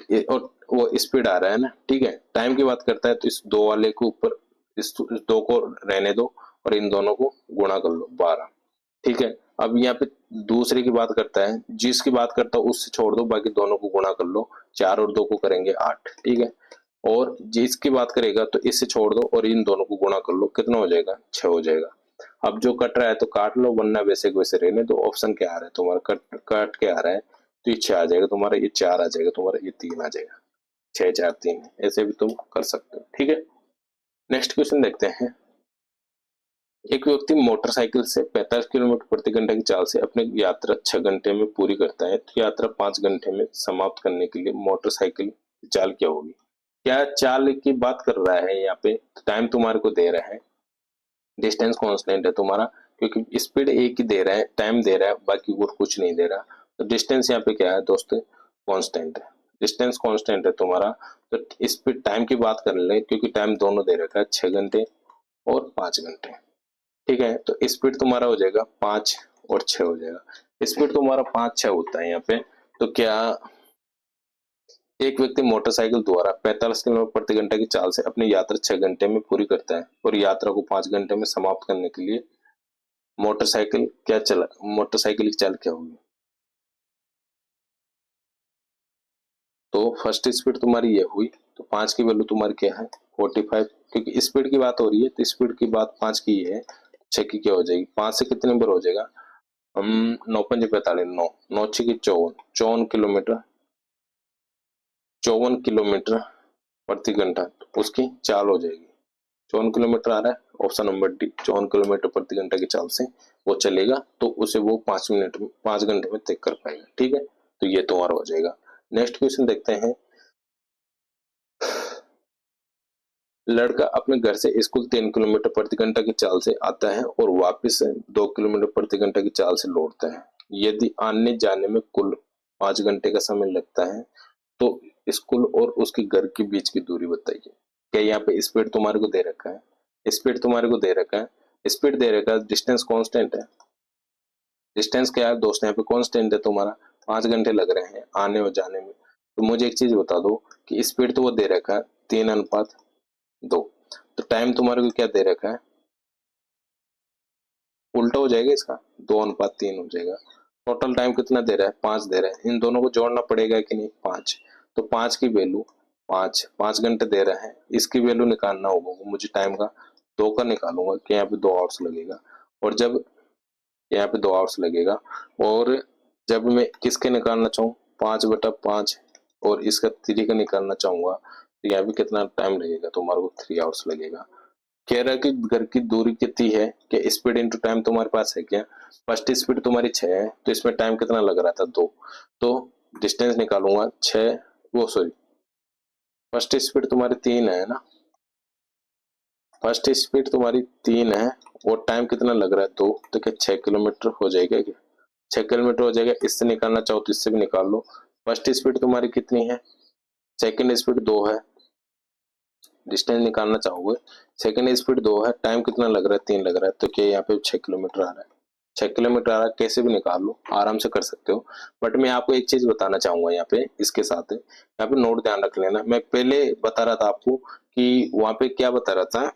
है, और वो स्पीड आ रहा है ना, ठीक है, टाइम की बात करता है तो इस दो वाले के ऊपर इस दो को रहने दो और इन दोनों को गुणा कर लो 12, ठीक है। अब यहाँ पे दूसरे की बात करता है, जिसकी बात करता है उससे छोड़ दो, बाकी दोनों को गुणा कर लो, 4 और 2 को करेंगे 8, ठीक है। और जिसकी बात करेगा तो इससे छोड़ दो और इन दोनों को गुणा कर लो, कितना हो जाएगा, 6 हो जाएगा। अब जो कट रहा है तो काट लो, वरना वैसे के वैसे रहने दो। ऑप्शन क्या आ रहा है तुम्हारा, कट के आ रहा है, तो ये 6 आ जाएगा तुम्हारा, ये 4 आ जाएगा तुम्हारा, ये 3 आ जाएगा, 6 4 3, ऐसे भी तुम कर सकते हो, ठीक है। नेक्स्ट क्वेश्चन देखते हैं। एक व्यक्ति मोटरसाइकिल से 45 किलोमीटर प्रति घंटा की चाल से अपनी यात्रा 6 घंटे में पूरी करता है, तो यात्रा 5 घंटे में समाप्त करने के लिए मोटरसाइकिल की चाल क्या होगी। क्या चाल की बात कर रहा है यहाँ पे, टाइम तुम्हारे को दे रहा है, डिस्टेंस कांस्टेंट है तुम्हारा, क्योंकि स्पीड एक ही दे रहा है, टाइम दे रहा है, बाकी और कुछ नहीं दे रहा। तो डिस्टेंस यहाँ पे क्या है दोस्तों, कांस्टेंट है, डिस्टेंस कांस्टेंट है तुम्हारा। तो स्पीड टाइम की बात कर ले, क्योंकि टाइम दोनों दे रखा है, 6 घंटे और 5 घंटे, ठीक है। तो स्पीड तुम्हारा हो जाएगा 5 और 6 हो जाएगा। स्पीड तुम्हारा 5 6 होता है यहाँ पे। तो क्या एक व्यक्ति मोटरसाइकिल द्वारा 45 किलोमीटर प्रति घंटे की चाल से अपनी यात्रा 6 घंटे में पूरी करता है और यात्रा को 5 घंटे में समाप्त करने के लिए मोटरसाइकिल की चाल क्या होगी। तो फर्स्ट स्पीड तुम्हारी ये हुई, तो 5 की वैल्यू तुम्हारी क्या है, 45, क्योंकि स्पीड की बात हो रही है, तो स्पीड की बात 5 की है, 6 की क्या हो जाएगी, 5 से कितने नंबर हो जाएगा, हम 9 5 45, 9 9 6 की 54 किलोमीटर, 54 किलोमीटर प्रति घंटा, तो उसकी चाल हो जाएगी 54 किलोमीटर आ रहा है, ऑप्शन नंबर डी, 54 किलोमीटर प्रति घंटा की चाल से वो चलेगा, तो उसे वो 5 घंटे में तय कर पाएगा, ठीक है। तो ये तुम्हारा हो जाएगा। नेक्स्ट क्वेश्चन देखते हैं। लड़का अपने घर से स्कूल 3 किलोमीटर प्रति घंटा की चाल से आता है और वापस 2 किलोमीटर प्रति घंटा की चाल से लौटता है। यदि आने जाने में कुल 5 घंटे का समय लगता है, तो स्कूल और उसके घर के बीच की दूरी बताइए। क्या यहाँ पे स्पीड तुम्हारे को दे रखा है, स्पीड तुम्हारे को दे रखा है, स्पीड दे रखा है, डिस्टेंस कांस्टेंट है। डिस्टेंस क्या है दोस्त, यहाँ पे कांस्टेंट है तुम्हारा, 5 घंटे लग रहे हैं आने और जाने में। तो मुझे एक चीज बता दो कि स्पीड तो वो दे रखा है 3:2, तो टाइम तुम्हारे को क्या दे रखा है, उल्टा हो जाएगा इसका, 2:3 हो जाएगा। टोटल टाइम कितना दे रहा है, 5 दे रहा है, इन दोनों को जोड़ना पड़ेगा कि नहीं, 5। तो 5 की वैल्यू 5 घंटे दे रहा है, इसकी वैल्यू निकालना होगा मुझे, टाइम का 2 का निकालूंगा कि यहाँ पे 2 आवर्स लगेगा, और जब यहाँ पे 2 आवर्स लगेगा, और जब मैं किसके निकालना चाहूँ 5/5 और इसका 3 का निकालना चाहूंगा, तो यहाँ पे कितना टाइम लगेगा, तुम्हारे को 3 आवर्स लगेगा। कह रहा है कि घर की दूरी कितनी है, कि स्पीड इंटू टाइम तुम्हारे पास है क्या, फर्स्ट स्पीड तुम्हारी 6 है, तो इसमें टाइम कितना लग रहा था 2, तो डिस्टेंस निकालूंगा 6, वो सॉरी फर्स्ट स्पीड तुम्हारी 3 है ना, फर्स्ट स्पीड तुम्हारी 3 है और टाइम कितना लग रहा है 2, तो क्या 6 किलोमीटर हो जाएगा क्या, 6 किलोमीटर हो जाएगा। इससे निकालना चाहो तो इससे भी निकाल लो। फर्स्ट स्पीड तुम्हारी कितनी है, सेकंड स्पीड 2 है, डिस्टेंस निकालना चाहोगे, सेकंड स्पीड 2 है, टाइम कितना लग रहा है 3 लग रहा है, तो क्या यहाँ पे 6 किलोमीटर आ रहा है, 6 किलोमीटर आ रहा है, कैसे भी निकाल लो, आराम से कर सकते हो। बट मैं आपको एक चीज बताना चाहूंगा यहाँ पे, इसके साथ यहाँ पे नोट ध्यान रख लेना। मैं पहले बता रहा था आपको कि वहां पे क्या बता रहा था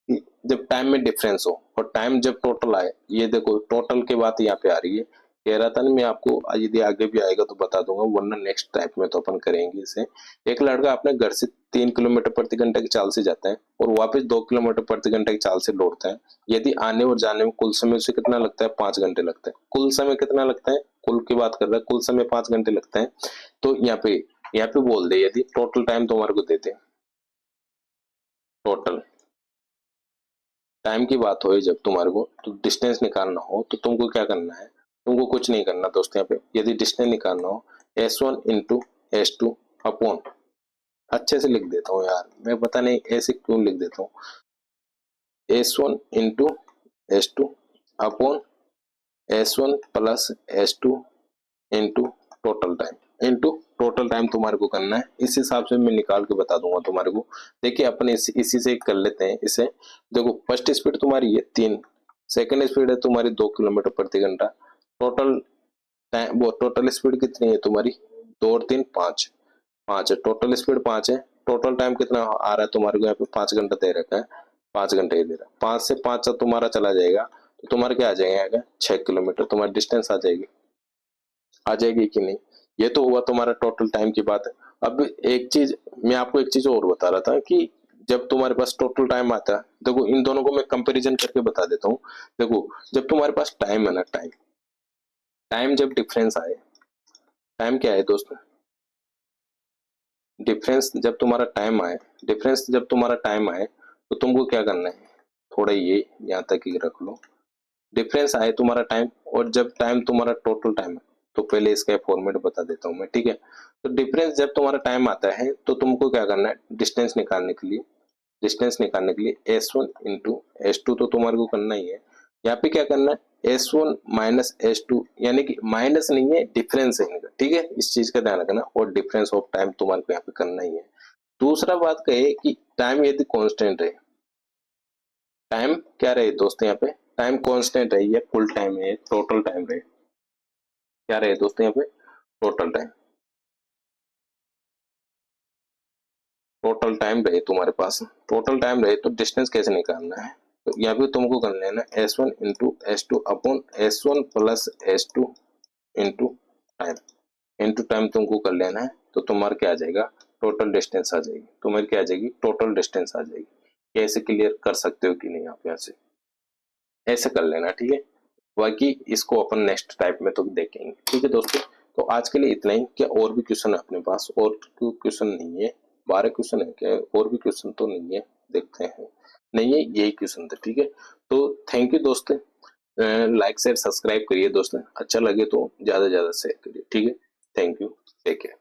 कि जब टाइम में डिफरेंस हो और टाइम जब टोटल आए, ये देखो टोटल की बात यहाँ पे आ रही है, कह रहा था ना मैं आपको, यदि आगे भी आएगा तो बता दूंगा, वरना नेक्स्ट टाइप में तो अपन करेंगे इसे। एक लड़का अपने घर से 3 किलोमीटर प्रति घंटा की चाल से जाता है और वापस 2 किलोमीटर प्रति घंटा की चाल से लौटता है। यदि आने और जाने में कुल समय उसे कितना लगता है, 5 घंटे लगता है। कुल समय कितना लगता है, कुल की बात कर रहा है, कुल समय 5 घंटे लगता है। तो यहाँ पे बोल दे, यदि टोटल टाइम तुम्हारे को देते, टोटल टाइम की बात हो जब तुम्हारे को, तो डिस्टेंस निकालना हो तो तुमको क्या करना है, तुमको कुछ नहीं करना दोस्त। यहाँ पे यदि डिस्टेंस निकालना हो, S1 इंटू S2 अपॉन, अच्छे से लिख देता हूँ यार मैं, पता नहीं ऐसे क्यों लिख देता हूँ, S1 into S2 upon S1 plus S2 into total time, into total time तुम्हारे को करना है। इस हिसाब से मैं निकाल के बता दूंगा तुम्हारे को। देखिए अपन इसी से कर लेते हैं इसे। देखो फर्स्ट स्पीड तुम्हारी है 3, सेकंड स्पीड है तुम्हारी 2 किलोमीटर प्रति घंटा, टोटल टाइम, वो टोटल स्पीड कितनी है तुम्हारी, 2 और 3 5, 5 है, टोटल स्पीड 5 है। टोटल टाइम कितना आ रहा है तुम्हारे को, यहाँ पे 5 घंटा दे रखा है, 5 घंटे ही दे रहा है, 5 से 5 तुम्हारा चला जाएगा, तो तुम्हारा क्या आ जाएगा, 6 किलोमीटर तुम्हारी डिस्टेंस आ जाएगी कि नहीं। ये तो हुआ तुम्हारा टोटल टाइम की बात है। अब एक चीज मैं आपको एक चीज और बता रहा था कि जब तुम्हारे पास टोटल टाइम आता है, देखो इन दोनों को मैं कंपैरिजन करके बता देता हूँ। देखो जब तुम्हारे पास टाइम है ना, टाइम टाइम जब डिफरेंस आए, टाइम क्या है दोस्तों, डिफरेंस जब तुम्हारा टाइम आए, डिफरेंस जब तुम्हारा टाइम आए तो तुमको क्या करना है, थोड़ा ये यहाँ तक ही रख लो। डिफरेंस आए तुम्हारा टाइम, और जब टाइम तुम्हारा टोटल टाइम है, तो पहले इसका फॉर्मेट बता देता हूँ मैं, ठीक है। तो डिफरेंस जब तुम्हारा टाइम आता है तो तुमको क्या करना है, डिस्टेंस निकालने के लिए, डिस्टेंस निकालने के लिए S1 इंटू S2 तो तुम्हारे को करना ही है। यहाँ पे क्या करना है, S1 माइनस S2, यानी कि माइनस नहीं है, डिफरेंस है इनका, ठीक है, इस चीज का ध्यान रखना। और डिफरेंस ऑफ टाइम तुम्हारे को यहाँ पे करना ही है। दूसरा बात कहे कि टाइम यदि कांस्टेंट है, टाइम क्या रहे दोस्तों, यहाँ पे टाइम कांस्टेंट है, ये फुल टाइम है, टोटल टाइम रहे, क्या रहे दोस्तों यहाँ पे, टोटल टाइम, टोटल टाइम रहे तुम्हारे पास, टोटल टाइम रहे तो डिस्टेंस कैसे निकालना है, तो यहाँ पे तुमको कर लेना S1 into S2 upon S1 plus S2 into time, into time तुमको कर लेना है। तो तुम्हारा क्या आ जाएगा, टोटल डिस्टेंस आ जाएगी, तुम्हारी क्या आ जाएगी, टोटल डिस्टेंस आ जाएगी। कैसे क्लियर कर सकते हो कि नहीं आप यहाँ से, ऐसे कर लेना, ठीक है। बाकी इसको अपन नेक्स्ट टाइप में तो देखेंगे, ठीक है दोस्तों। तो आज के लिए इतना ही। क्या और भी क्वेश्चन है अपने पास, और क्वेश्चन नहीं है, 12 क्वेश्चन है क्या, और भी क्वेश्चन तो नहीं है, देखते हैं, नहीं है, यही क्वेश्चन थे, ठीक है। तो थैंक यू दोस्तों, लाइक शेयर सब्सक्राइब करिए दोस्तों, अच्छा लगे तो ज्यादा से ज्यादा शेयर करिए, ठीक है। Thank you, take care.